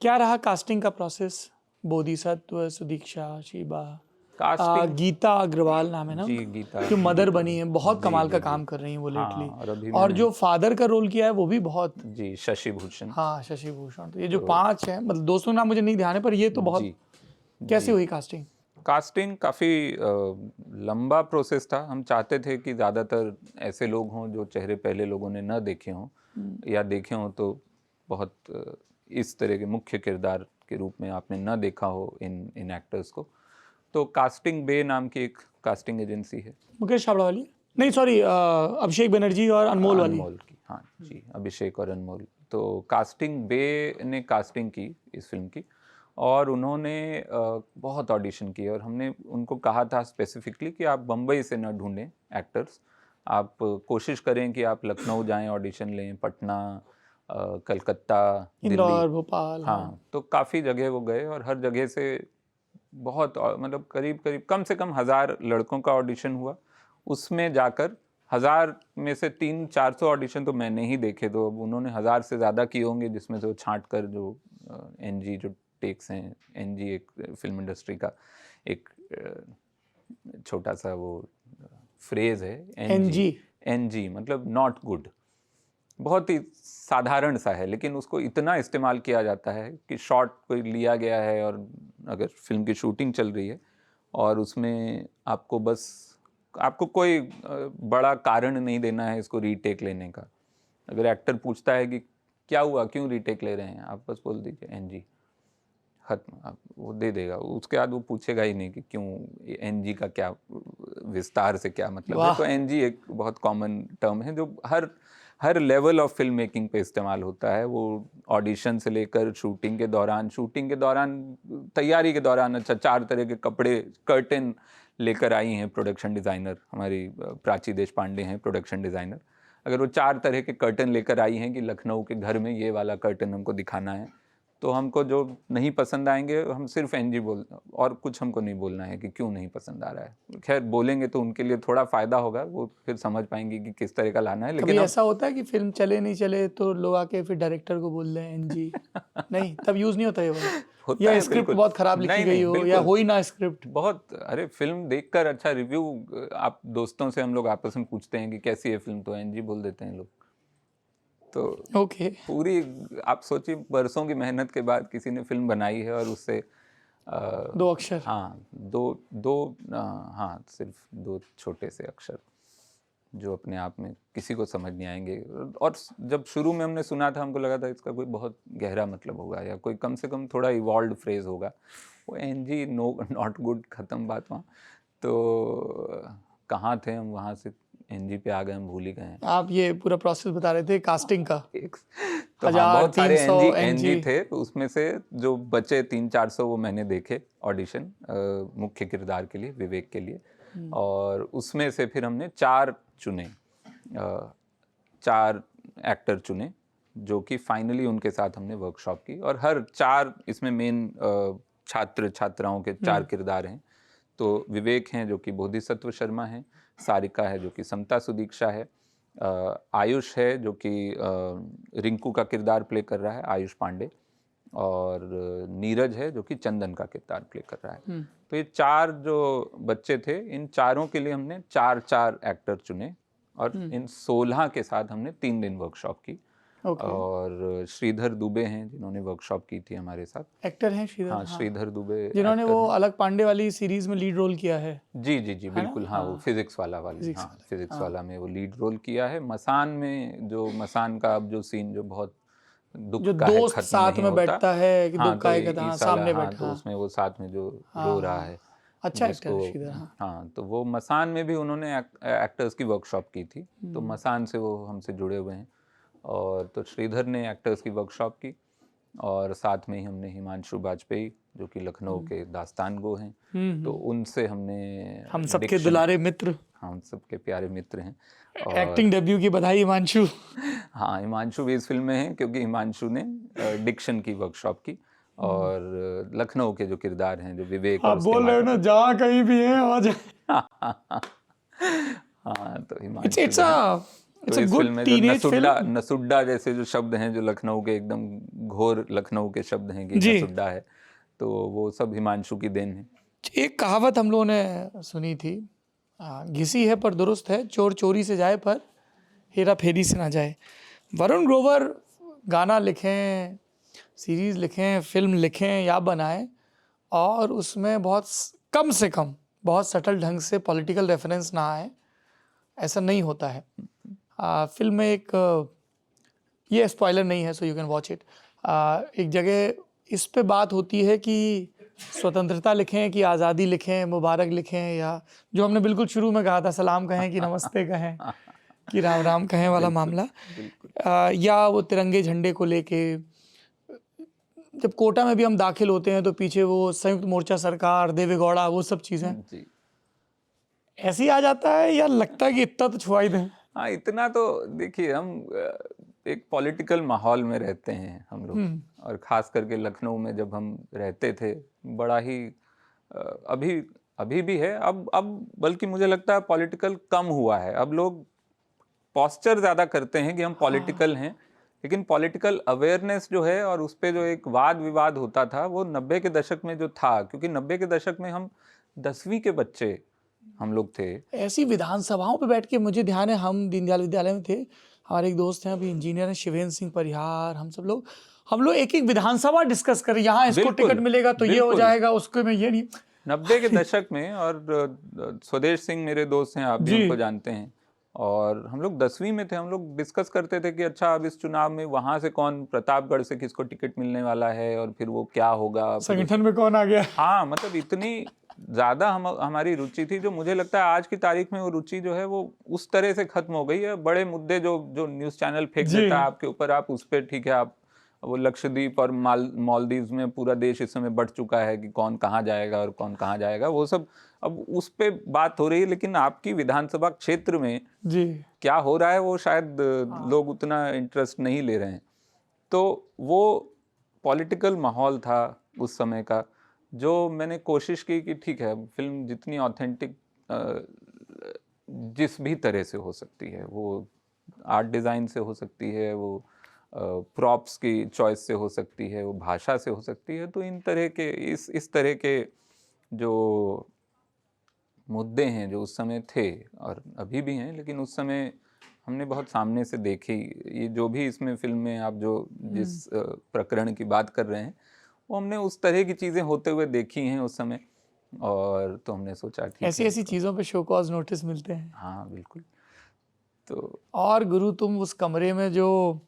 क्या रहा कास्टिंग का प्रोसेस? बोधिसत्व, सुदीक्षा, शीबा, गीता अग्रवाल नाम है ना, जी, गीता जो मदर बनी है, बहुत कमाल का काम कर रही हैं वो लेटली, और जो फादर का रोल किया है वो भी बहुत, जी, शशि भूषण। हाँ, शशि भूषण। तो ये जो 5 हैं, मतलब दोस्तों नाम मुझे नहीं ध्यान है, पर ये तो बहुत। कैसी हुई कास्टिंग? कास्टिंग काफ़ी लंबा प्रोसेस था। हम चाहते थे कि ज़्यादातर ऐसे लोग हों जो चेहरे पहले लोगों ने न देखे हों, या देखे हों तो बहुत इस तरह के मुख्य किरदार के रूप में आपने न देखा हो इन एक्टर्स को। तो कास्टिंग बे नाम की एक कास्टिंग एजेंसी है। मुकेश छाबड़ा वाली? नहीं, सॉरी, अभिषेक बनर्जी और अनमोल की, हाँ जी, अभिषेक और अनमोल। तो कास्टिंग बे ने कास्टिंग की इस फिल्म की, और उन्होंने बहुत ऑडिशन किए, और हमने उनको कहा था स्पेसिफिकली कि आप बम्बई से न ढूंढें एक्टर्स, आप कोशिश करें कि आप लखनऊ जाएं, ऑडिशन लें, पटना, कलकत्ता, इंदौर, भोपाल। हाँ, तो काफ़ी जगह वो गए, और हर जगह से बहुत मतलब करीब करीब कम से कम 1000 लड़कों का ऑडिशन हुआ, उसमें जाकर 1000 में से 300-400 ऑडिशन तो मैंने ही देखे, तो अब उन्होंने 1000 से ज़्यादा किए होंगे, जिसमें से वो छांट कर जो एनजी जो टेक्स हैं, एनजी एक फिल्म इंडस्ट्री का एक छोटा सा वो फ्रेज है, एनजी। एनजी मतलब नॉट गुड, बहुत ही साधारण सा है, लेकिन उसको इतना इस्तेमाल किया जाता है कि शॉट कोई लिया गया है और अगर फिल्म की शूटिंग चल रही है और उसमें आपको कोई बड़ा कारण नहीं देना है इसको रीटेक लेने का। अगर एक्टर पूछता है कि क्या हुआ, क्यों रीटेक ले रहे हैं, आप बस बोल दीजिए एनजी, खत्म, आप वो दे देगा। उसके बाद वो पूछेगा ही नहीं कि क्यों, एनजी का क्या विस्तार से क्या मतलब है। तो एनजी एक बहुत कॉमन टर्म है जो हर लेवल ऑफ फिल्म मेकिंग पे इस्तेमाल होता है। वो ऑडिशन से लेकर शूटिंग के दौरान तैयारी के दौरान, अच्छा 4 तरह के कपड़े, कर्टन लेकर आई हैं प्रोडक्शन डिज़ाइनर, हमारी प्राची देशपांडे हैं प्रोडक्शन डिज़ाइनर। अगर वो 4 तरह के कर्टन लेकर आई हैं कि लखनऊ के घर में ये वाला कर्टन हमको दिखाना है, तो हमको जो नहीं पसंद आएंगे हम सिर्फ एनजी और कुछ हमको नहीं बोलना है कि क्यों नहीं पसंद आ रहा है। खैर बोलेंगे तो उनके लिए थोड़ा फ़ायदा होगा, वो फिर समझ पाएंगे कि किस तरह का लाना है। लेकिन ऐसा होता है कि फिल्म चले नहीं चले तो लोग आके फिर डायरेक्टर को बोल दें एनजी नहीं, तब यूज़ नहीं होता है वो, या स्क्रिप्ट बहुत ख़राब लिखी गई हो, या हो ही ना स्क्रिप्ट बहुत। अरे फिल्म देखकर अच्छा रिव्यू, आप दोस्तों से हम लोग आपस में पूछते हैं कि कैसी है फिल्म, तो एनजी बोल देते हैं लोग। तो ओके पूरी आप सोचिए बरसों की मेहनत के बाद किसी ने फिल्म बनाई है और उससे 2 अक्षर, हाँ सिर्फ 2 छोटे से अक्षर जो अपने आप में किसी को समझ नहीं आएंगे। और जब शुरू में हमने सुना था हमको लगा था इसका कोई बहुत गहरा मतलब होगा या कोई कम से कम थोड़ा इवॉल्व्ड फ्रेज होगा। वो एनजी नॉट गुड, ख़त्म बात वहाँ। तो कहाँ थे हम, वहाँ से एनजी पे आ गए, हम भूल ही गए हैं। आप ये पूरा प्रोसेस बता रहे थे कास्टिंग का। तो हाँ, बहुत सारे एनजी थे, तो उसमें से जो बचे 300-400 वो मैंने देखे ऑडिशन मुख्य किरदार के लिए, विवेक के लिए। और उसमें से फिर हमने 4 चुने, 4 एक्टर चुने जो कि फाइनली उनके साथ हमने वर्कशॉप की। और हर 4 इसमें मेन छात्र छात्राओं के 4 किरदार हैं। तो विवेक हैं जो कि बोधिसत्व शर्मा हैं, सारिका है जो कि समता सुदीक्षा है, आयुष है जो कि रिंकू का किरदार प्ले कर रहा है, आयुष पांडे, और नीरज है जो कि चंदन का किरदार प्ले कर रहा है। तो ये 4 जो बच्चे थे, इन चारों के लिए हमने 4 एक्टर चुने और इन 16 के साथ हमने 3 दिन वर्कशॉप की। और श्रीधर दुबे हैं जिन्होंने वर्कशॉप की थी हमारे साथ, एक्टर हैं श्रीधर। हाँ, श्रीधर दुबे जिन्होंने वो अलग पांडे वाली सीरीज में लीड रोल किया है। जी बिल्कुल, हाँ वो फिजिक्स वाला में वो लीड रोल किया है। मसान में जो मसान का अब जो सीन जो बहुत दुख जो का है, दोस्त साथ में बैठता है कि दुख का है, सामने बैठा, तो उसमें वो साथ में जो रो रहा है, अच्छा एक्टर श्रीधर। हाँ, तो वो मसान में भी उन्होंने एक्टर्स की वर्कशॉप की थी, तो मसान से वो हमसे जुड़े हुए हैं। और तो श्रीधर ने एक्टर्स की वर्कशॉप की और साथ में ही हमने हिमांशु बाजपेयी जो कि लखनऊ के दास्तान गो हैं, तो उनसे हम सबके दुलारे मित्र, हम सबके प्यारे मित्र हैं। और एक्टिंग डेब्यू की बधाई हिमांशु। हाँ, हिमांशु भी इस फिल्म में हैं क्योंकि हिमांशु ने डिक्शन की वर्कशॉप की। और लखनऊ के जो किरदार हैं, जो विवेक, आप बोल रहे हो ना जहाँ कहीं भी है वहाँ जाए। हाँ, तो हिमांशु तो इस फिल्म में जो नसुड्डा जैसे जो शब्द हैं, जो लखनऊ के एकदम घोर लखनऊ के शब्द हैं कि नसुड्डा है, तो वो सब हिमांशु की देन है। एक कहावत हम लोगों ने सुनी थी, घिसी है पर दुरुस्त है, चोर चोरी से जाए पर हेरा फेरी से ना जाए। वरुण ग्रोवर गाना लिखें, सीरीज़ लिखें, फिल्म लिखें या बनाएं और उसमें बहुत कम से कम बहुत सटल ढंग से पॉलिटिकल रेफरेंस ना आए, ऐसा नहीं होता है। फिल्म में एक, ये स्पॉइलर नहीं है so you can watch it, एक जगह इस पे बात होती है कि स्वतंत्रता लिखें कि आज़ादी लिखें, मुबारक लिखें, या जो हमने बिल्कुल शुरू में कहा था सलाम कहें कि नमस्ते कहें कि राम राम कहें वाला मामला, या वो तिरंगे झंडे को लेके जब कोटा में भी हम दाखिल होते हैं तो पीछे वो संयुक्त मोर्चा सरकार, देवेगौड़ा, वो सब चीज़ें ऐसे ही आ जाता है, या लगता है कि इतना तो छुआ ही दें? हाँ, इतना तो देखिए, हम एक पॉलिटिकल माहौल में रहते हैं हम लोग, और ख़ास करके लखनऊ में जब हम रहते थे, बड़ा ही अभी अभी भी है। अब बल्कि मुझे लगता है पॉलिटिकल कम हुआ है। अब लोग पोस्चर ज़्यादा करते हैं कि हम पॉलिटिकल हैं, लेकिन पॉलिटिकल अवेयरनेस जो है और उस पे जो एक वाद विवाद होता था वो 90 के दशक में जो था, क्योंकि 90 के दशक में हम 10वीं के बच्चे हम लोग थे। ऐसी विधानसभाओं पे बैठ के मुझे ध्यान है, हम दीनदयाल विद्यालय में थे, हमारे एक दोस्त हैं अभी इंजीनियर हैं, शिवेंद्र सिंह परिहार, हम लोग एक एक विधानसभा डिस्कस करें, यहाँ इसको बिल्कुल, टिकट मिलेगा तो ये हो बिल्कुल। जाएगा, उसको में ये नहीं। 90 के दशक में, और स्वदेश सिंह मेरे दोस्त हैं, आप भी जी। उनको जानते हैं, और हम लोग 10वीं में थे। हम लोग डिस्कस करते थे कि अच्छा अब इस चुनाव में वहां से कौन, प्रतापगढ़ से किसको टिकट मिलने वाला है और फिर वो क्या होगा, फिर संगठन में कौन आ गया। हाँ, मतलब इतनी ज़्यादा हमारी रुचि थी, जो मुझे लगता है आज की तारीख में वो रुचि जो है वो उस तरह से खत्म हो गई है। बड़े मुद्दे जो न्यूज़ चैनल फेंक जी। देता है आपके ऊपर, आप उस पर ठीक है, आप वो लक्षद्वीप और मालदीव्स में पूरा देश इस समय बढ़ चुका है कि कौन कहाँ जाएगा और कौन कहाँ जाएगा, वो सब अब उस पे बात हो रही है। लेकिन आपकी विधानसभा क्षेत्र में जी क्या हो रहा है वो शायद लोग उतना इंटरेस्ट नहीं ले रहे हैं। तो वो पॉलिटिकल माहौल था उस समय का, जो मैंने कोशिश की कि ठीक है, फिल्म जितनी ऑथेंटिक जिस भी तरह से हो सकती है, वो आर्ट डिज़ाइन से हो सकती है, वो प्रॉप्स की चॉइस से हो सकती है, वो भाषा से हो सकती है, तो इन तरह के इस तरह के जो मुद्दे हैं जो उस समय थे और अभी भी हैं, लेकिन उस समय हमने बहुत सामने से देखी। ये जो भी इसमें फिल्म में आप जो जिस प्रकरण की बात कर रहे हैं, वो हमने उस तरह की चीज़ें होते हुए देखी हैं उस समय, और तो हमने सोचा ठीक है। ऐसी चीज़ों पे शो कॉज नोटिस मिलते हैं। हाँ बिल्कुल। तो और गुरु, तुम उस कमरे में जो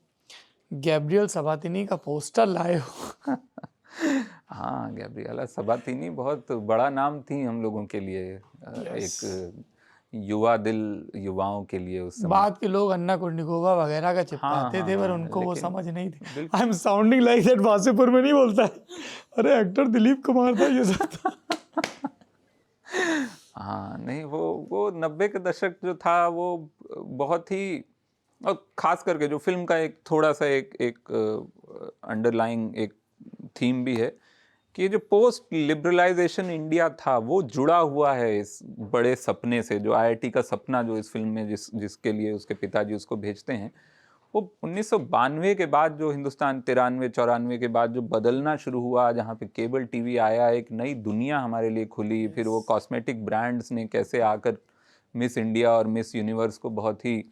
गैब्रियल सबातिनी का पोस्टर लाए हो। हाँ, गैब्रिएला सबातिनी बहुत बड़ा नाम थी हम लोगों के लिए, एक युवा दिल, युवाओं के लिए उस समय। बाद के लोग अन्ना कुर्निकोवा वगैरह का चिपकाते हाँ, थे, पर हाँ, उनको वो लेकिन समझ नहीं थी। बिल्कुल। I am sounding like that, Wasseypur में नहीं बोलता है, अरे एक्टर दिलीप कुमार था ये सब था। हाँ, नहीं, वो 90 के दशक जो था वो बहुत ही, और खास करके जो फिल्म का एक थोड़ा सा एक अंडरलाइंग एक थीम भी है कि ये जो पोस्ट लिबरलाइजेशन इंडिया था वो जुड़ा हुआ है इस बड़े सपने से, जो आईआईटी का सपना जो इस फिल्म में जिसके लिए उसके पिताजी उसको भेजते हैं, वो 1992 के बाद जो हिंदुस्तान 93-94 के बाद जो बदलना शुरू हुआ, जहाँ पे केबल टीवी आया, एक नई दुनिया हमारे लिए खुली। फिर वो कॉस्मेटिक ब्रांड्स ने कैसे आकर मिस इंडिया और मिस यूनिवर्स को बहुत ही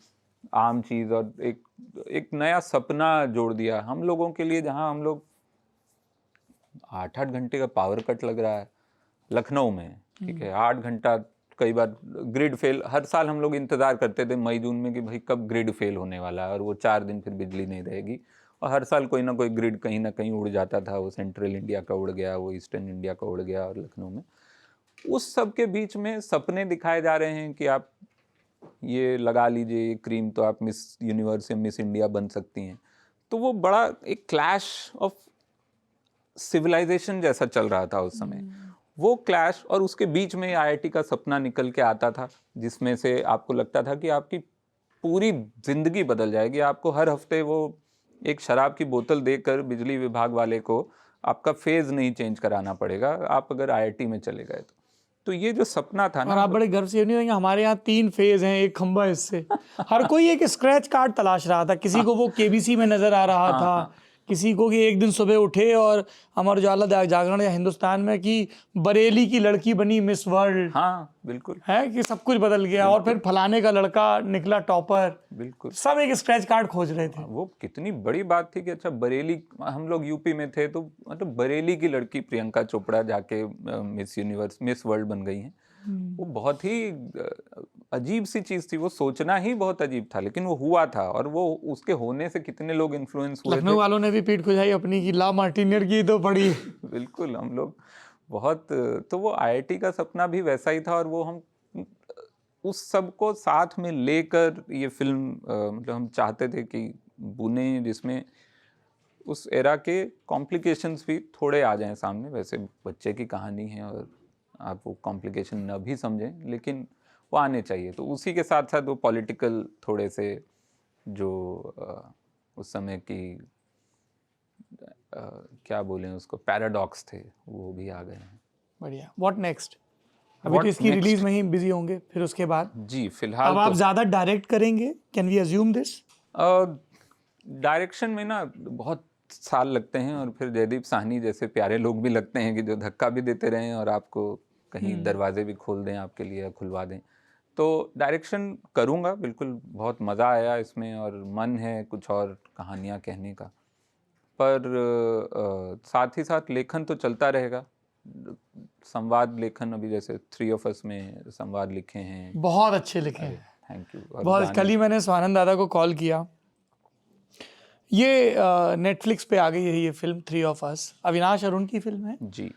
आम चीज़ और एक नया सपना जोड़ दिया हम लोगों के लिए, जहाँ हम लोग 8-8 घंटे का पावर कट लग रहा है लखनऊ में, ठीक है, 8 घंटा, कई बार ग्रिड फेल। हर साल हम लोग इंतज़ार करते थे मई जून में कि भाई कब ग्रिड फेल होने वाला है और वो 4 दिन फिर बिजली नहीं रहेगी, और हर साल कोई ना कोई ग्रिड कहीं ना कहीं उड़ जाता था। वो सेंट्रल इंडिया का उड़ गया, वो ईस्टर्न इंडिया का उड़ गया, और लखनऊ में उस सब के बीच में सपने दिखाए जा रहे हैं कि आप ये लगा लीजिए ये क्रीम तो आप मिस यूनिवर्स या मिस इंडिया बन सकती हैं। तो वो बड़ा एक क्लैश ऑफ सिविलाइजेशन जैसा चल रहा था उस समय, वो क्लैश, और उसके बीच में आईआईटी का सपना निकल के आता था, जिसमें से आपको लगता था कि आपकी पूरी जिंदगी बदल जाएगी। आपको हर हफ्ते वो एक शराब की बोतल देकर बिजली विभाग वाले को आपका फेज नहीं चेंज कराना पड़ेगा, आप अगर आईआईटी में चले गए तो ये जो सपना था ना, और आप बड़े गर्व से नहीं देंगे, हमारे यहाँ 3 फेज हैं, एक खंबा इससे। हर कोई एक स्क्रैच कार्ड तलाश रहा था, किसी को वो केबीसी में नजर आ रहा था, किसी को कि एक दिन सुबह उठे और अमर उजाला जागरण या हिंदुस्तान में कि बरेली की लड़की बनी मिस वर्ल्ड। हाँ बिल्कुल है कि सब कुछ बदल गया, और फिर फलाने का लड़का निकला टॉपर। बिल्कुल, सब एक स्क्रैच कार्ड खोज रहे थे। वो कितनी बड़ी बात थी कि अच्छा बरेली, हम लोग यूपी में थे तो मतलब बरेली की लड़की प्रियंका चोपड़ा जाके मिस यूनिवर्स, मिस वर्ल्ड बन गई हैं। वो बहुत ही अजीब सी चीज थी, वो सोचना ही बहुत अजीब था, लेकिन वो हुआ था, और वो उसके होने से कितने लोग इन्फ्लुएंस हुए थे। लखनऊ वालों ने भी पीठ खुजाई अपनी की, ला मार्टिनियर की तो पड़ी। बिल्कुल, हम लोग बहुत, तो वो आईआईटी का सपना भी वैसा ही था, और वो हम उस सब को साथ में लेकर ये फिल्म मतलब हम चाहते थे कि बुने, जिसमें उस एरा के कॉम्प्लिकेशंस भी थोड़े आ जाएं सामने। वैसे बच्चे की कहानी है और आप वो कॉम्प्लिकेशन न भी समझें, लेकिन वो आने चाहिए। तो उसी के साथ साथ वो पॉलिटिकल थोड़े से जो उस समय की क्या बोलें उसको, पैराडॉक्स थे, वो भी आ गए हैं। बढ़िया। What next? अभी तो इसकी रिलीज में ही बिजी होंगे, फिर उसके बाद जी फिलहाल अब आप ज्यादा डायरेक्ट करेंगे, can we assume this? Direction में ना बहुत साल लगते हैं, और फिर जयदीप साहनी जैसे प्यारे लोग भी लगते हैं कि जो धक्का भी देते रहें और आपको कहीं दरवाजे भी खोल दें आपके लिए या खुलवा दें। तो डायरेक्शन करूँगा बिल्कुल, बहुत मज़ा आया इसमें और मन है कुछ और कहानियाँ कहने का, पर साथ ही साथ लेखन तो चलता रहेगा। संवाद लेखन अभी जैसे 3 of Us में संवाद लिखे हैं, बहुत अच्छे लिखे हैं, थैंक यू। बहुत। कल ही मैंने स्वानंद दादा को कॉल किया। ये नेटफ्लिक्स पे आ गई है ये film 3 of Us, Avinash Arun की फिल्म है जी।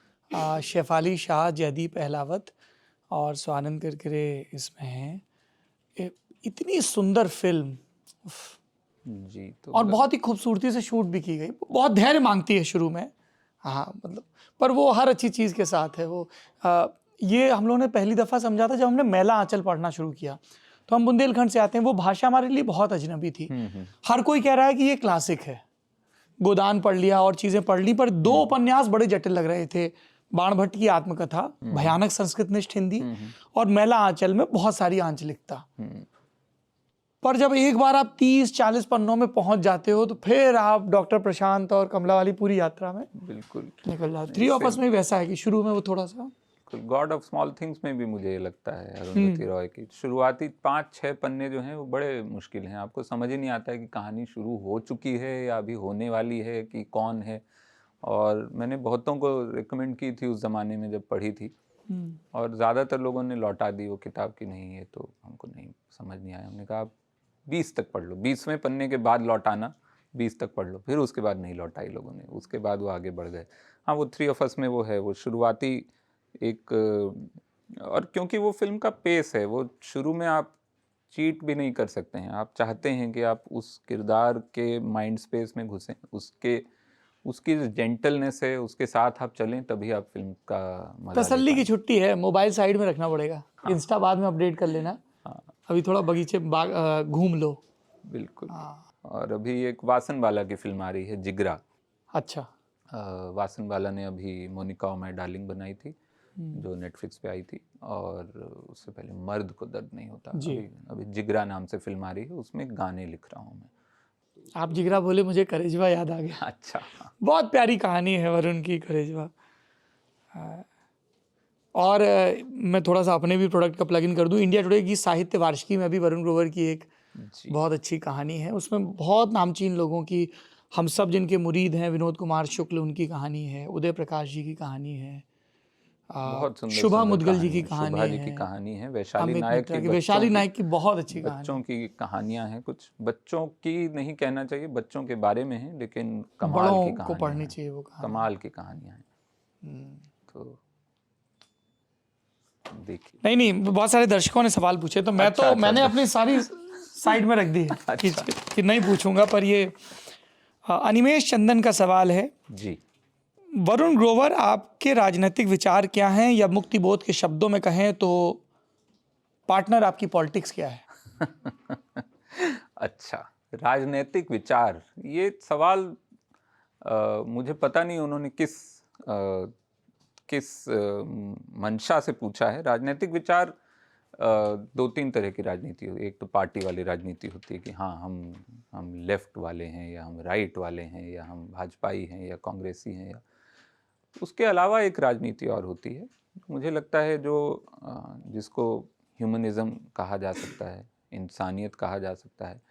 शेफाली शाह, जयदीप अहलावत और स्वानंद करकरे इसमें हैं। इतनी सुंदर फिल्म जी। तो और बहुत ही खूबसूरती से शूट भी की गई। बहुत धैर्य मांगती है शुरू में, हाँ मतलब, पर वो हर अच्छी चीज़ के साथ है वो। ये हम लोगों ने पहली दफ़ा समझा था जब हमने मैला आंचल पढ़ना शुरू किया। तो हम बुंदेलखंड से आते हैं, वो भाषा हमारे लिए बहुत अजनबी थी। हर कोई कह रहा है कि ये क्लासिक है, गोदान पढ़ लिया और चीज़ें पढ़ ली, पर 2 उपन्यास बड़े जटिल लग रहे थे। बाण भट्ट की आत्मकथा, भयानक संस्कृतनिष्ठ हिंदी, और मैला आंचल में बहुत सारी आंचलिकता। पर जब एक बार आप 30-40 पन्नों में पहुंच जाते हो तो फिर आप डॉक्टर प्रशांत और कमला वाली पूरी यात्रा में बिल्कुल निकल जाते। 3 of Us में वैसा है कि शुरू में वो थोड़ा सा, गॉड ऑफ स्मॉल थिंग्स में भी मुझे लगता है अरुंधति रॉय की शुरुआती 5-6 पन्ने जो हैं वो बड़े मुश्किल हैं। आपको समझ ही नहीं आता है कि कहानी शुरू हो चुकी है या अभी होने वाली है, कि कौन है। और मैंने बहुतों को रिकमेंड की थी उस ज़माने में जब पढ़ी थी, और ज़्यादातर लोगों ने लौटा दी वो किताब की, नहीं है तो हमको नहीं समझ नहीं आया। हमने कहा आप 20 तक पढ़ लो, 20वें पन्ने के बाद लौटाना, 20 तक पढ़ लो। फिर उसके बाद नहीं लौटाई लोगों ने, उसके बाद वो आगे बढ़ गए। हाँ, वो 3 of Us में वो है, वो शुरुआती एक, और क्योंकि वो फिल्म का पेस है, वो शुरू में आप चीट भी नहीं कर सकते हैं। आप चाहते हैं कि आप उस किरदार के माइंड स्पेस में घुसें, उसकी जो जेंटलनेस है उसके साथ आप चलें, तभी आप फिल्म का मजा। तसल्ली की छुट्टी है, मोबाइल साइड में रखना पड़ेगा। हाँ। इंस्टा बाद में अपडेट कर लेना। हाँ। अभी थोड़ा बगीचे घूम लो। बिल्कुल। हाँ। और अभी एक वासन बाला की फिल्म आ रही है, जिगरा। अच्छा। वासन बाला ने अभी मोनिका और माय डार्लिंग बनाई थी, जो नेटफ्लिक्स पे आई थी, और उससे पहले मर्द को दर्द नहीं होता। अभी जिगरा नाम से फिल्म आ रही है, उसमें गाने लिख रहा हूँ मैं। आप जिगरा बोले, मुझे करेजवा याद आ गया। अच्छा। बहुत प्यारी कहानी है वरुण की, करेजवा। और मैं थोड़ा सा अपने भी प्रोडक्ट का प्लग इन कर दूं, इंडिया टुडे की साहित्य वार्षिकी में भी वरुण ग्रोवर की एक बहुत अच्छी कहानी है। उसमें बहुत नामचीन लोगों की, हम सब जिनके मुरीद हैं, विनोद कुमार शुक्ल, उनकी कहानी है, उदय प्रकाश जी की कहानी है, बहुत सुंदर शुभा मुदगल जी की कहानी है, की कहानी है, वैशाली नायक की बहुत अच्छी बच्चों की कहानियां हैं। कुछ बच्चों की नहीं कहना चाहिए, बच्चों के बारे में है, लेकिन कमाल की कहानियां को पढ़नी चाहिए, वो कमाल की कहानियां हैं। तो देखिए, नहीं, बहुत सारे दर्शकों ने सवाल पूछे, तो मैं मैंने अपनी सारी साइड में रख दी है कि नहीं पूछूंगा। पर ये अनिमेश चंदन का सवाल है जी, वरुण ग्रोवर, आपके राजनीतिक विचार क्या हैं, या मुक्तिबोध के शब्दों में कहें तो पार्टनर आपकी पॉलिटिक्स क्या है? अच्छा, राजनीतिक विचार, ये सवाल मुझे पता नहीं उन्होंने किस मंशा से पूछा है। राजनीतिक विचार 2-3 तरह की राजनीति होती है। एक तो पार्टी वाली राजनीति होती है कि हाँ, हम लेफ्ट वाले हैं, या हम राइट वाले हैं, या हम भाजपाई हैं, या कांग्रेसी हैं, या उसके अलावा एक राजनीति और होती है, मुझे लगता है, जो जिसको ह्यूमनिज़म कहा जा सकता है, इंसानियत कहा जा सकता है।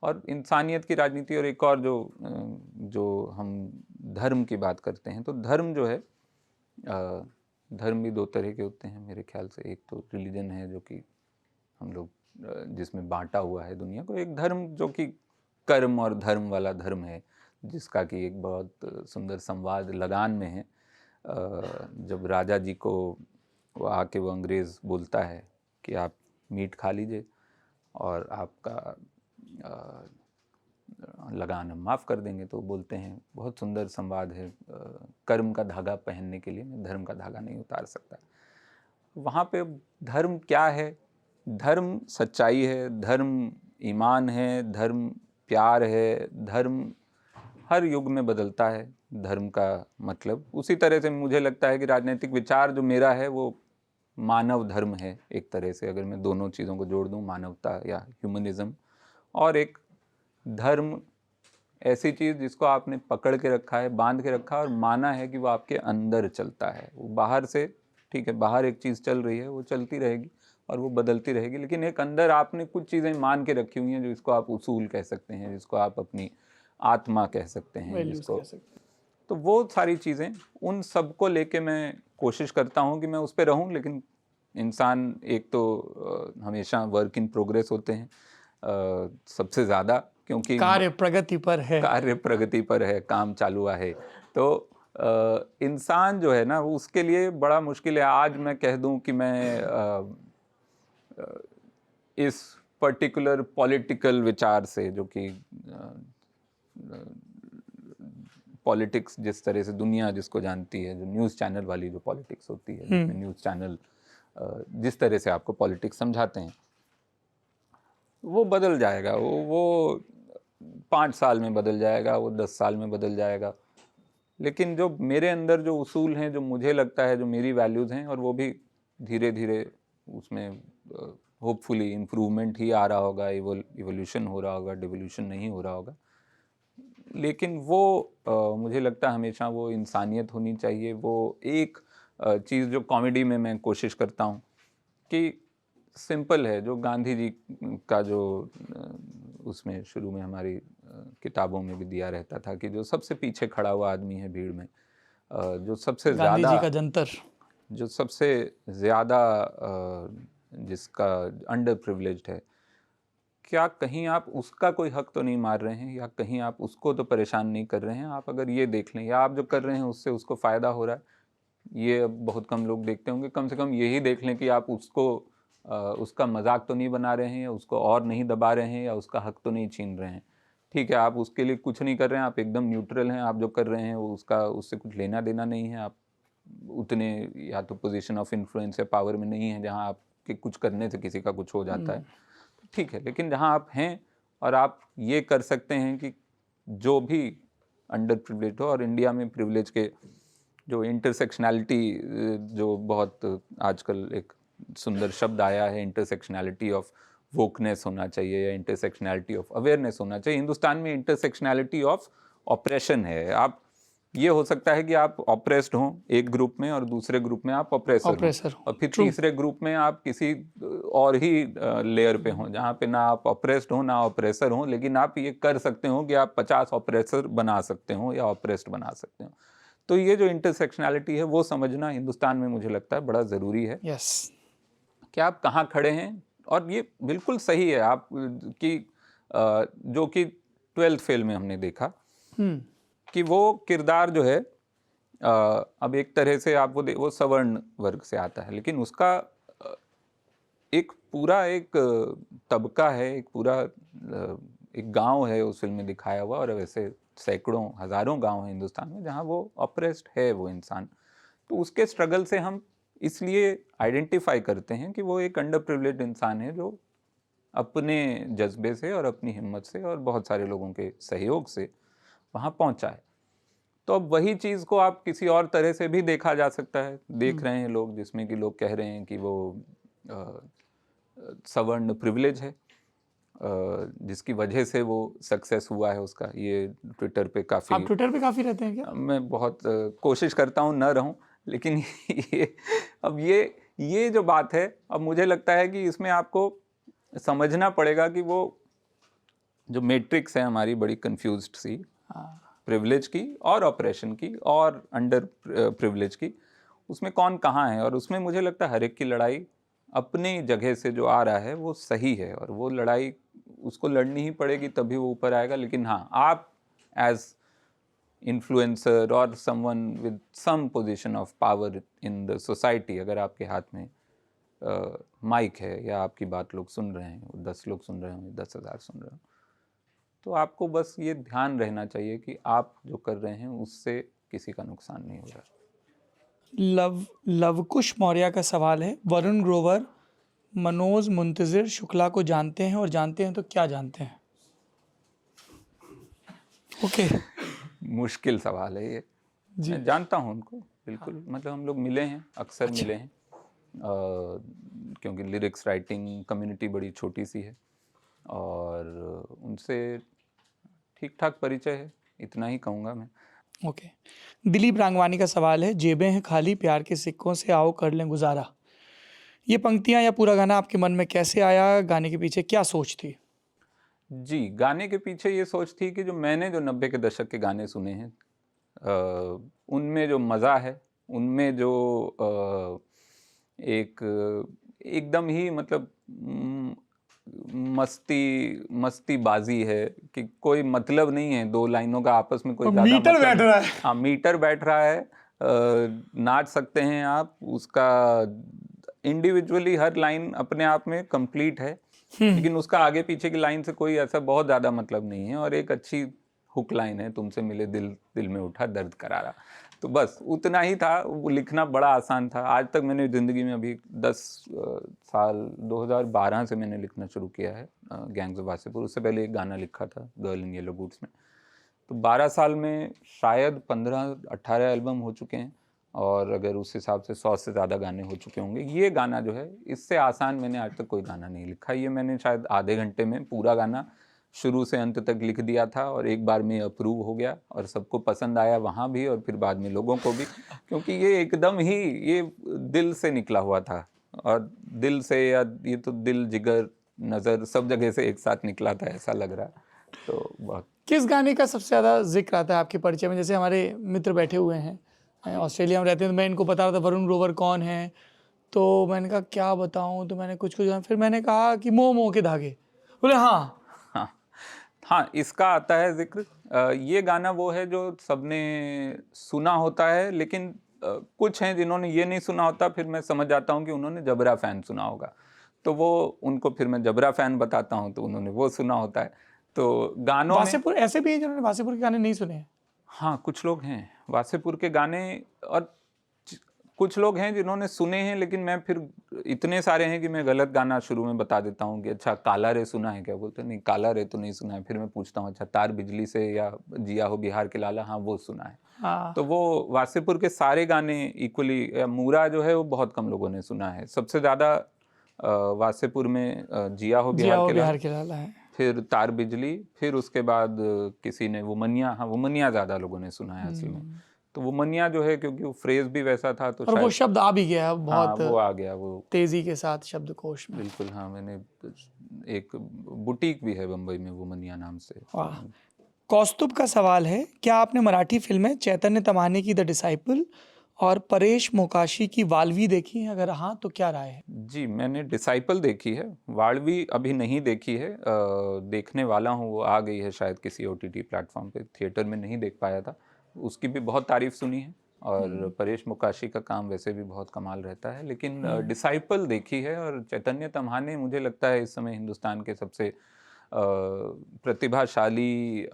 और इंसानियत की राजनीति, और एक और जो हम धर्म की बात करते हैं, तो धर्म जो है, धर्म भी 2 तरह के होते हैं मेरे ख्याल से। एक तो रिलीजन है जो कि हम लोग जिसमें बांटा हुआ है दुनिया को, एक धर्म जो कि कर्म और धर्म वाला धर्म है, जिसका कि एक बहुत सुंदर संवाद लगान में है। जब राजा जी को वो आके वो अंग्रेज़ बोलता है कि आप मीट खा लीजिए और आपका लगान हम माफ़ कर देंगे, तो बोलते हैं, बहुत सुंदर संवाद है, कर्म का धागा पहनने के लिए मैं धर्म का धागा नहीं उतार सकता। वहाँ पे धर्म क्या है? धर्म सच्चाई है, धर्म ईमान है, धर्म प्यार है, धर्म हर युग में बदलता है, धर्म का मतलब। उसी तरह से मुझे लगता है कि राजनीतिक विचार जो मेरा है वो मानव धर्म है एक तरह से, अगर मैं दोनों चीज़ों को जोड़ दूं, मानवता या ह्यूमनिज्म, और एक धर्म ऐसी चीज़ जिसको आपने पकड़ के रखा है, बांध के रखा है और माना है कि वो आपके अंदर चलता है। वो बाहर से, ठीक है, बाहर एक चीज़ चल रही है, वो चलती रहेगी और वो बदलती रहेगी, लेकिन एक अंदर आपने कुछ चीज़ें मान के रखी हुई हैं, जो इसको आप उसूल कह सकते हैं, जिसको आप अपनी आत्मा कह सकते हैं, जिसको, तो वो सारी चीज़ें, उन सब को लेके मैं कोशिश करता हूँ कि मैं उस पर रहूँ। लेकिन इंसान एक तो हमेशा वर्क इन प्रोग्रेस होते हैं, सबसे ज़्यादा, क्योंकि कार्य प्रगति पर है, काम चालू है। तो इंसान जो है ना, उसके लिए बड़ा मुश्किल है। आज मैं कह दूं कि मैं इस पर्टिकुलर पॉलिटिकल विचार से, जो कि पॉलिटिक्स जिस तरह से दुनिया जिसको जानती है, जो न्यूज़ चैनल वाली जो पॉलिटिक्स होती है, जिसमें न्यूज़ चैनल जिस तरह से आपको पॉलिटिक्स समझाते हैं, वो बदल जाएगा। वो 5 साल में बदल जाएगा, वो 10 साल में बदल जाएगा। लेकिन जो मेरे अंदर जो उसूल हैं, जो मुझे लगता है जो मेरी वैल्यूज़ हैं, और वो भी धीरे धीरे उसमें होपफुली इम्प्रूवमेंट ही आ रहा होगा, इवोल्यूशन हो रहा होगा, डिवोल्यूशन नहीं हो रहा होगा। लेकिन वो मुझे लगता है हमेशा वो इंसानियत होनी चाहिए। वो एक चीज़ जो कॉमेडी में मैं कोशिश करता हूँ कि सिंपल है, जो गांधी जी का जो उसमें शुरू में हमारी किताबों में भी दिया रहता था कि जो सबसे पीछे खड़ा हुआ आदमी है भीड़ में, जो सबसे गांधी ज़्यादा जी का जंतर, जो सबसे ज़्यादा जिसका अंडर प्रिविलेज्ड है, क्या कहीं आप उसका कोई हक तो नहीं मार रहे हैं, या कहीं आप उसको तो परेशान नहीं कर रहे हैं? आप अगर ये देख लें, या आप जो कर रहे हैं उससे उसको फ़ायदा हो रहा है, ये अब बहुत कम लोग देखते होंगे। कम से कम यही देख लें कि आप उसको उसका मजाक तो नहीं बना रहे हैं, या उसको और नहीं दबा रहे हैं, या उसका हक तो नहीं छीन रहे हैं। ठीक है, आप उसके लिए कुछ नहीं कर रहे हैं, आप एकदम न्यूट्रल हैं, आप जो कर रहे हैं वो उससे कुछ लेना देना नहीं है, आप उतने या तो पोजीशन ऑफ इन्फ्लुएंस या पावर में नहीं है जहां आपके कुछ करने से किसी का कुछ हो जाता है, ठीक है। लेकिन जहां आप हैं और आप ये कर सकते हैं कि जो भी अंडर प्रिविलेज हो, और इंडिया में प्रिविलेज के जो इंटरसेक्शनैलिटी, जो बहुत आजकल एक सुंदर शब्द आया है, इंटरसेक्शनैलिटी ऑफ वोकनेस होना चाहिए, या इंटरसेक्शनैलिटी ऑफ अवेयरनेस होना चाहिए। हिंदुस्तान में इंटरसेक्शनैलिटी ऑफ ऑपरेशन है। आप, ये हो सकता है कि आप ऑपरेस्ड हों एक ग्रुप में, और दूसरे ग्रुप में आप ऑपरेसर हों, और फिर तीसरे ग्रुप में आप किसी और ही लेयर पे हों, जहाँ पे ना आप ऑपरेस्ड हों ना ऑपरेसर हों, लेकिन आप ये कर सकते हो कि आप 50 ऑपरेसर बना सकते हो या ऑपरेस्ड बना सकते हो। तो ये जो इंटरसेक्शनैलिटी है वो समझना हिंदुस्तान में मुझे लगता है बड़ा ज़रूरी है। कि आप कहाँ खड़े हैं, और ये बिल्कुल सही है आप कि जो कि 12th फेल में हमने देखा कि वो किरदार जो है, अब एक तरह से आप वो सवर्ण वर्ग से आता है, लेकिन उसका एक पूरा एक तबका है, एक पूरा एक गांव है उस फिल्म में दिखाया हुआ, और वैसे सैकड़ों हज़ारों गांव हैं हिंदुस्तान में जहां वो ऑपरेस्ड है वो इंसान। तो उसके स्ट्रगल से हम इसलिए आइडेंटिफाई करते हैं कि वो एक अंडर प्रिविलेज्ड इंसान है, जो अपने जज्बे से और अपनी हिम्मत से और बहुत सारे लोगों के सहयोग से वहाँ पहुँचा है। तो अब वही चीज़ को आप किसी और तरह से भी देखा जा सकता है, देख रहे हैं लोग, जिसमें कि लोग कह रहे हैं कि वो सवर्ण प्रिविलेज है, जिसकी वजह से वो सक्सेस हुआ है उसका। ये ट्विटर पे काफ़ी, आप ट्विटर पे काफ़ी रहते हैं क्या? मैं बहुत कोशिश करता हूँ न रहूँ, लेकिन ये जो बात है, अब मुझे लगता है कि इसमें आपको समझना पड़ेगा कि वो जो मैट्रिक्स है हमारी बड़ी कंफ्यूज्ड सी, प्रिविलेज की और ऑपरेशन की और अंडर प्रिविलेज की, उसमें कौन कहाँ है। और उसमें मुझे लगता है हर एक की लड़ाई अपनी जगह से जो आ रहा है वो सही है, और वो लड़ाई उसको लड़नी ही पड़ेगी, तभी वो ऊपर आएगा। लेकिन हाँ, आप एज इन्फ्लुएंसर और someone with some position of power in the society, अगर आपके हाथ में माइक है या आपकी बात लोग सुन रहे हैं, 10 लोग सुन रहे हों, 10,000 सुन रहे हों, तो आपको बस ये ध्यान रहना चाहिए कि आप जो कर रहे हैं उससे किसी का नुकसान नहीं हो रहा। लवकुश मौर्य का सवाल है, वरुण ग्रोवर मनोज मुंतजिर शुक्ला को जानते हैं, और जानते हैं तो क्या जानते हैं? ओके मुश्किल सवाल है ये। मैं जानता हूँ उनको बिल्कुल। हाँ। मतलब हम लोग मिले हैं, अक्सर मिले हैं, क्योंकि लिरिक्स राइटिंग कम्युनिटी बड़ी छोटी सी है और उनसे ठीक ठाक परिचय है, इतना ही कहूँगा मैं। ओके। दिलीप रांगवानी का सवाल है, जेबें हैं खाली प्यार के सिक्कों से आओ कर लें गुजारा। ये पंक्तियां या पूरा गाना आपके मन में कैसे आया? गाने के पीछे क्या सोच थी? जी, गाने के पीछे ये सोच थी कि जो 90 के दशक के गाने सुने हैं, उनमें जो मज़ा है, उनमें जो एक एकदम ही मतलब मस्ती बाजी है कि कोई मतलब नहीं है, दो लाइनों का आपस में कोई ज़्यादा मीटर मतलब बैठ रहा है। हाँ, मीटर बैठ रहा है। नाच सकते हैं आप, उसका इंडिविजुअली हर लाइन अपने आप में कंप्लीट है, लेकिन उसका आगे पीछे की लाइन से कोई ऐसा बहुत ज़्यादा मतलब नहीं है, और एक अच्छी हुक लाइन है, तुमसे मिले दिल दिल में उठा दर्द करारा। तो बस उतना ही था। वो लिखना बड़ा आसान था। आज तक मैंने ज़िंदगी में अभी 10 साल 2012 से मैंने लिखना शुरू किया है गैंग्स ऑफ वासेपुर। उससे पहले एक गाना लिखा था गर्ल इन येलो बूट्स में। तो 12 साल में शायद 15-18 एल्बम हो चुके हैं, और अगर उस हिसाब से 100 से ज़्यादा गाने हो चुके होंगे। ये गाना जो है, इससे आसान मैंने आज तक कोई गाना नहीं लिखा। ये मैंने शायद आधे घंटे में पूरा गाना शुरू से अंत तक लिख दिया था, और एक बार में अप्रूव हो गया और सबको पसंद आया वहाँ भी, और फिर बाद में लोगों को भी, क्योंकि ये एकदम ही ये दिल से निकला हुआ था। और दिल से, या ये तो दिल जिगर नज़र सब जगह से एक साथ निकला था, ऐसा लग रहा। तो बहुत। किस गाने का सबसे ज़्यादा जिक्र आता है आपके परिचय में? जैसे हमारे मित्र बैठे हुए हैं ऑस्ट्रेलिया में रहते हैं, तो मैं इनको बता रहा था वरुण ग्रोवर कौन है, तो मैंने कहा क्या बताऊं, तो मैंने कुछ फिर मैंने कहा कि मोह के धागे। बोले हाँ हाँ, इसका आता है जिक्र। ये गाना वो है जो सबने सुना होता है, लेकिन कुछ हैं जिन्होंने ये नहीं सुना होता। फिर मैं समझ जाता हूँ कि उन्होंने जबरा फ़ैन सुना होगा, तो वो उनको फिर मैं जबरा फ़ैन बताता हूँ, तो उन्होंने वो सुना होता है। तो गानों में वासेपुर ऐसे भी हैं जिन्होंने वासेपुर के गाने नहीं सुने हैं। हाँ, कुछ लोग हैं वासेपुर के गाने, और कुछ लोग हैं जिन्होंने सुने हैं, लेकिन मैं फिर इतने सारे हैं कि मैं गलत गाना शुरू में बता देता हूँ कि अच्छा काला रे सुना है क्या? बोलते नहीं, काला रे तो नहीं सुना है। फिर मैं पूछता हूँ अच्छा तार बिजली से या जिया हो बिहार के लाला, हाँ वो सुना है। हाँ। तो वो वासेपुर के सारे गाने इक्वली, या मूरा जो है वो बहुत कम लोगों ने सुना है। सबसे ज़्यादा वासेपुर में जिया हो बिहार के लाला है, फिर तार बिजली, फिर उसके बाद किसी ने वुमनिया, हाँ वुमनिया ज़्यादा लोगों ने सुना है असल में। तो वुमनिया जो है, क्योंकि वो फ्रेज भी वैसा था, तो और वो शब्द आ भी गया बहुत। हाँ, वो आ गया वो तेजी के साथ शब्दकोश में। बिल्कुल। हाँ, मैंने एक बुटीक भी है बम्बई में वुमनिया नाम से। वाह। कौस्तुभ का सवाल है, क्या आपने मराठी फिल्में चैतन्य तमाने की द डिसाइपल और परेश मोकाशी की वाल्वी देखी है? अगर हाँ तो क्या राय है? जी, मैंने डिसाइपल देखी है, वाल्वी अभी नहीं देखी है। देखने वाला हूँ, वो आ गई है शायद किसी OTT प्लेटफॉर्म पे, थिएटर में नहीं देख पाया था। उसकी भी बहुत तारीफ सुनी है, और परेश मोकाशी का काम वैसे भी बहुत कमाल रहता है। लेकिन डिसाइपल देखी है, और चैतन्य तम्हाने मुझे लगता है इस समय हिंदुस्तान के सबसे प्रतिभाशाली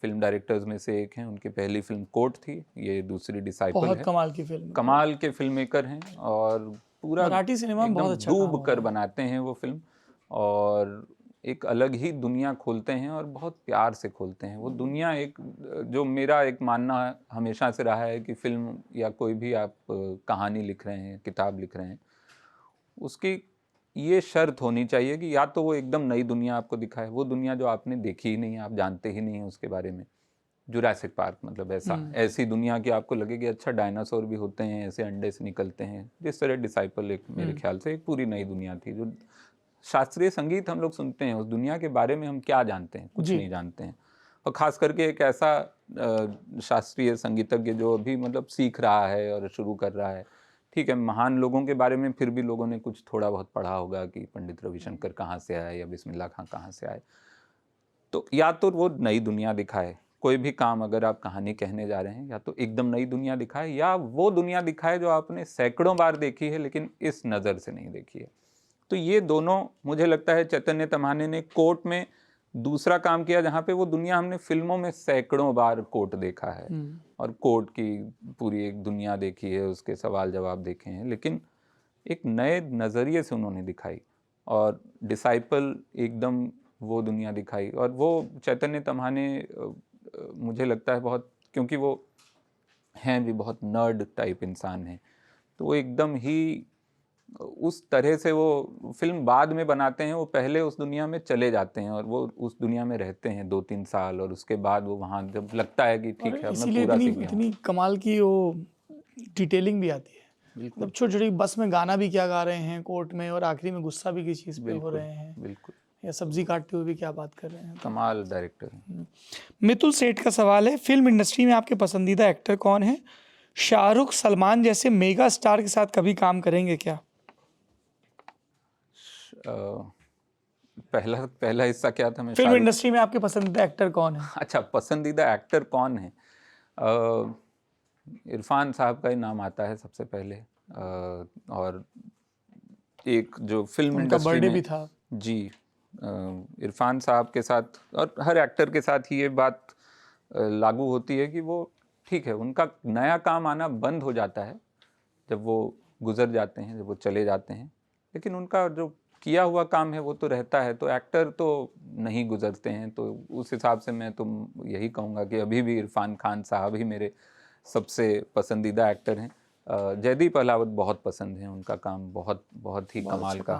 फिल्म डायरेक्टर्स में से एक हैं। उनकी पहली फिल्म कोर्ट थी, ये दूसरी डिसाइपल है। बहुत कमाल की फिल्म, कमाल के फिल्म मेकर हैं, और पूरा मराठी सिनेमा में बहुत अच्छा डूब कर बनाते हैं वो फिल्म, और एक अलग ही दुनिया खोलते हैं, और बहुत प्यार से खोलते हैं वो दुनिया। एक जो मेरा एक मानना हमेशा से रहा है कि फिल्म या कोई भी आप कहानी लिख रहे हैं, किताब लिख रहे हैं, उसकी ये शर्त होनी चाहिए कि या तो वो एकदम नई दुनिया आपको दिखाए, वो दुनिया जो आपने देखी ही नहीं है, आप जानते ही नहीं है उसके बारे में। जुरासिक पार्क मतलब ऐसी दुनिया की आपको लगेगी अच्छा डायनासोर भी होते हैं, ऐसे अंडे से निकलते हैं। जिस तरह डिसाइपल एक मेरे ख्याल से एक पूरी नई दुनिया थी। जो शास्त्रीय संगीत हम लोग सुनते हैं, उस दुनिया के बारे में हम क्या जानते हैं? कुछ नहीं जानते हैं। और ख़ास करके एक ऐसा शास्त्रीय संगीतज्ञ जो अभी मतलब सीख रहा है और शुरू कर रहा है। ठीक है, महान लोगों के बारे में फिर भी लोगों ने कुछ थोड़ा बहुत पढ़ा होगा कि पंडित रविशंकर कहाँ से आए या बिस्मिल्लाह खां कहाँ से आए। तो या तो वो नई दुनिया दिखाए, कोई भी काम अगर आप कहानी कहने जा रहे हैं, या तो एकदम नई दुनिया दिखाए, या वो दुनिया दिखाए जो आपने सैकड़ों बार देखी है लेकिन इस नज़र से नहीं देखी है। तो ये दोनों मुझे लगता है चैतन्य तम्हाने ने कोर्ट में दूसरा काम किया, जहाँ पे वो दुनिया हमने फिल्मों में सैकड़ों बार कोर्ट देखा है, और कोर्ट की पूरी एक दुनिया देखी है, उसके सवाल जवाब देखे हैं, लेकिन एक नए नज़रिए से उन्होंने दिखाई। और डिसाइपल एकदम वो दुनिया दिखाई। और वो चैतन्य तम्हाने मुझे लगता है बहुत क्योंकि वो हैं भी बहुत नर्ड टाइप इंसान हैं, तो वो एकदम ही उस तरह से वो फिल्म बाद में बनाते हैं, वो पहले उस दुनिया में चले जाते हैं और वो उस दुनिया में रहते हैं 2-3 साल, और उसके बाद वो वहाँ जब लगता है कि ठीक है अब मैं पूरा सीख गया हूँ। इतनी कमाल की वो डिटेलिंग भी आती है, बिल्कुल मतलब छोटी छोटी बस में गाना भी क्या गा रहे हैं कोर्ट में, और आखिरी में गुस्सा भी किस चीज़ पे हो बिल्कुल रहे हैं, बिल्कुल या सब्जी काटते हुए भी क्या बात कर रहे हैं। कमाल डायरेक्टर है। मितुल सेठ का सवाल है, फिल्म इंडस्ट्री में आपके पसंदीदा एक्टर कौन है? शाहरुख सलमान जैसे मेगा स्टार के साथ कभी काम करेंगे क्या? पहला हिस्सा क्या था? मैं फिल्म इंडस्ट्री में आपके पसंदीदा एक्टर कौन है? अच्छा, पसंदीदा एक्टर कौन है? इरफान साहब का ही नाम आता है सबसे पहले। और एक जो फिल्म इंडस्ट्री बर्थडे में भी था जी, इरफान साहब के साथ और हर एक्टर के साथ ही ये बात लागू होती है कि वो ठीक है, उनका नया काम आना बंद हो जाता है जब वो गुजर जाते हैं, जब वो चले जाते हैं, लेकिन उनका जो किया हुआ काम है वो तो रहता है। तो एक्टर तो नहीं गुजरते हैं, तो उस हिसाब से मैं तो यही कहूँगा कि अभी भी इरफान खान साहब ही मेरे सबसे पसंदीदा एक्टर हैं। जयदीप अहलावत बहुत पसंद है, उनका काम बहुत ही कमाल का,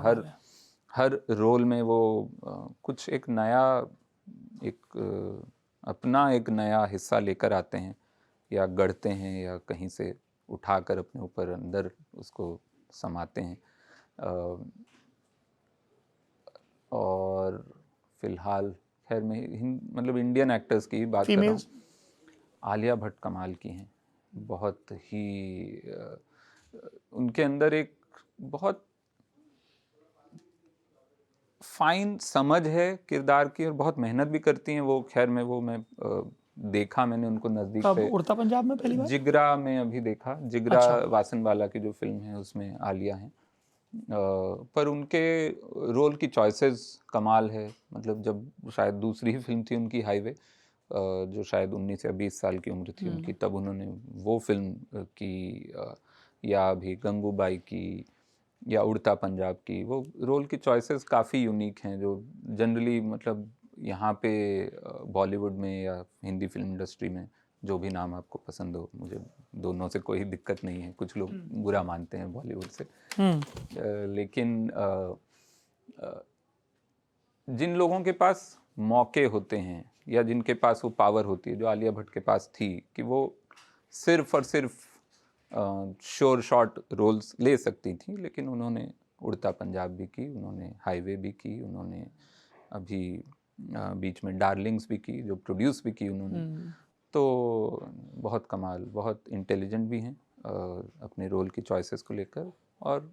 हर रोल में वो कुछ एक नया, अपना एक नया हिस्सा लेकर आते हैं, या गढ़ते हैं, या कहीं से उठाकर अपने ऊपर अंदर उसको समाते हैं। और फिलहाल खैर मैं मतलब इंडियन एक्टर्स की बात कर रहा हूँ, आलिया भट्ट कमाल की हैं, बहुत ही उनके अंदर एक बहुत फाइन समझ है किरदार की, और बहुत मेहनत भी करती हैं वो। खैर मैं देखा मैंने उनको नज़दीक से उड़ता पंजाब में पहली बार, जिगरा में अभी देखा, जिगरा वासनवाला की जो फिल्म है उसमें आलिया हैं। पर उनके रोल की चॉइसेस कमाल है, मतलब जब शायद दूसरी ही फिल्म थी उनकी हाईवे, जो शायद 19 या 20 साल की उम्र थी उनकी, तब उन्होंने वो फिल्म की, या अभी गंगूबाई की, या उड़ता पंजाब की, वो रोल की चॉइसेस काफ़ी यूनिक हैं, जो जनरली मतलब यहाँ पे बॉलीवुड में या हिंदी फिल्म इंडस्ट्री में जो भी नाम आपको पसंद हो, मुझे दोनों से कोई दिक्कत नहीं है। कुछ लोग बुरा मानते हैं बॉलीवुड से, लेकिन जिन लोगों के पास मौके होते हैं या जिनके पास वो पावर होती है, जो आलिया भट्ट के पास थी, कि वो सिर्फ और सिर्फ शोर शॉट रोल्स ले सकती थी, लेकिन उन्होंने उड़ता पंजाब भी की, उन्होंने हाईवे भी की, उन्होंने अभी बीच में डार्लिंग्स भी की, जो प्रोड्यूस भी की उन्होंने। तो बहुत कमाल, बहुत इंटेलिजेंट भी हैं अपने रोल की चॉइसेस को लेकर, और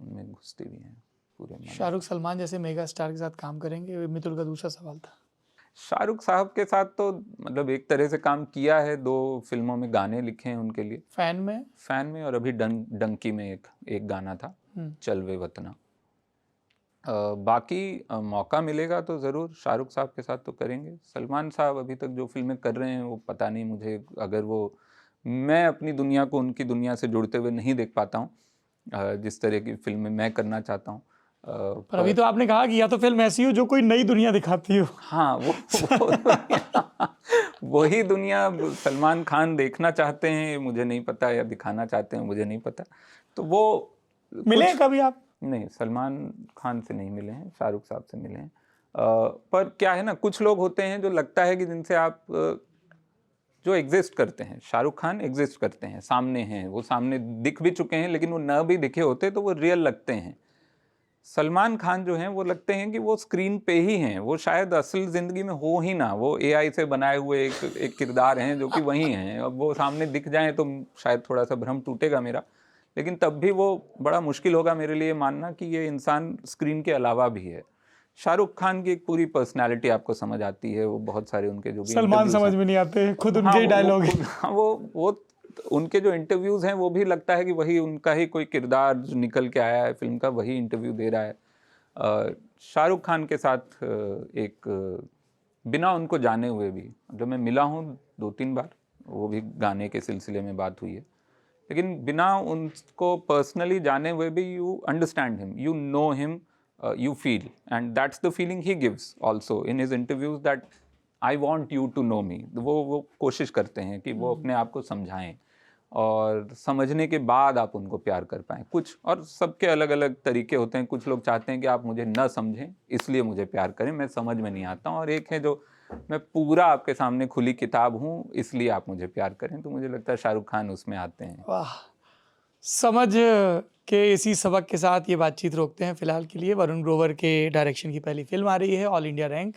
उनमें घुसते भी हैं पूरे मन। शाहरुख सलमान जैसे मेगा स्टार के साथ काम करेंगे? मितुल का दूसरा सवाल था। शाहरुख साहब के साथ तो मतलब एक तरह से काम किया है, 2 फिल्मों में गाने लिखे हैं उनके लिए, फैन में और अभी डंकी में एक गाना था, चल वे वतना। बाकी मौका मिलेगा तो ज़रूर शाहरुख साहब के साथ तो करेंगे। सलमान साहब अभी तक जो फिल्में कर रहे हैं वो पता नहीं मुझे, अगर वो, मैं अपनी दुनिया को उनकी दुनिया से जुड़ते हुए नहीं देख पाता हूँ, जिस तरह की फिल्में मैं करना चाहता हूँ। पर अभी तो आपने कहा कि या तो फिल्म ऐसी हो जो कोई नई दुनिया दिखाती हो। हाँ, वही दुनिया सलमान खान देखना चाहते हैं, मुझे नहीं पता, या दिखाना चाहते हैं, मुझे नहीं पता। तो वो मिले कभी आप? नहीं, सलमान खान से नहीं मिले हैं, शाहरुख साहब से मिले हैं। पर क्या है ना, कुछ लोग होते हैं जो लगता है कि जिनसे आप जो एग्जिस्ट करते हैं, शाहरुख खान एग्जिस्ट करते हैं, सामने हैं, वो सामने दिख भी चुके हैं, लेकिन वो न भी दिखे होते तो वो रियल लगते हैं। सलमान खान जो हैं वो लगते हैं कि वो स्क्रीन पे ही हैं, वो शायद असल ज़िंदगी में हो ही ना, वो एआई से बनाए हुए एक किरदार हैं जो कि वही हैं। अब वो सामने दिख जाएं तो शायद थोड़ा सा भ्रम टूटेगा मेरा, लेकिन तब भी वो बड़ा मुश्किल होगा मेरे लिए मानना कि ये इंसान स्क्रीन के अलावा भी है। शाहरुख खान की एक पूरी पर्सनैलिटी आपको समझ आती है, वो बहुत सारे उनके जो भी सलमान समझ में नहीं आते, खुद उनके डायलॉग हैं। वो उनके जो इंटरव्यूज़ हैं वो भी लगता है कि वही उनका ही कोई किरदार जो निकल के आया है फिल्म का, वही इंटरव्यू दे रहा है। शाहरुख खान के साथ एक बिना उनको जाने हुए भी, मतलब मैं मिला हूँ 2-3 बार, वो भी गाने के सिलसिले में बात हुई है, लेकिन बिना उनको पर्सनली जाने हुए भी you understand him, you know him, you feel, and that's the feeling he gives also in his interviews, that I want you to know me, वो कोशिश करते हैं कि वो अपने आप को समझाएं और समझने के बाद आप उनको प्यार कर पाएं। कुछ और सबके अलग अलग तरीके होते हैं। कुछ लोग चाहते हैं कि आप मुझे न समझें इसलिए मुझे प्यार करें, मैं समझ में नहीं आता हूँ, और एक है जो मैं पूरा आपके सामने खुली किताब हूँ इसलिए आप मुझे प्यार करें। तो मुझे लगता है शाहरुख खान उसमें आते हैं। वाह, समझ के इसी सबक के साथ ये बातचीत रोकते हैं फिलहाल के लिए। वरुण ग्रोवर के डायरेक्शन की पहली फिल्म आ रही है ऑल इंडिया रैंक,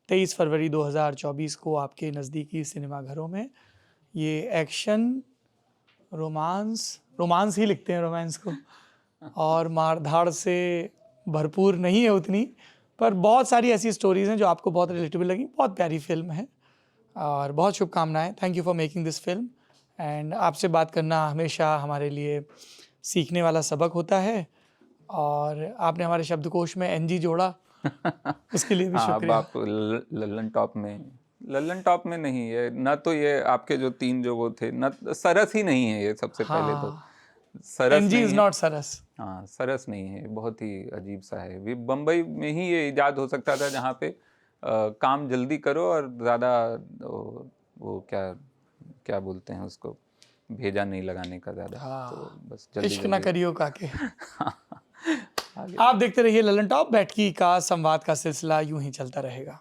23 फरवरी 2024 को आपके नज़दीकी सिनेमाघरों में। ये एक्शन, रोमांस ही लिखते हैं रोमांस को, और मारधाड़ से भरपूर नहीं है उतनी, पर बहुत सारी ऐसी स्टोरीज़ हैं जो आपको बहुत रिलेटेबल लगी। बहुत प्यारी फिल्म है और बहुत शुभकामनाएं। Thank you for making this film. And आपसे बात करना हमेशा हमारे लिए सीखने वाला सबक होता है, और आपने हमारे शब्दकोश में एनजी जोड़ा, उसके लिए भी हाँ, अब शुक्रिया। आप लल्लन टॉप में नहीं है ना, तो ये आपके जो 3 जो वो थे ना, सरस ही नहीं है ये सबसे पहले तो। सरस एनजी नहीं इज है। नॉट सरस। हाँ, सरस नहीं है, बहुत ही अजीब सा है। भी बम्बई में ही ये इजाद हो सकता था जहाँ पे काम जल्दी करो और ज़्यादा वो क्या बोलते हैं उसको, भेजा नहीं लगाने का ज़्यादा। तो बस जल्दी इश्क ना करियो काके। आगे। आप देखते रहिए लल्लन टॉप। बैठकी का संवाद का सिलसिला यूं ही चलता रहेगा।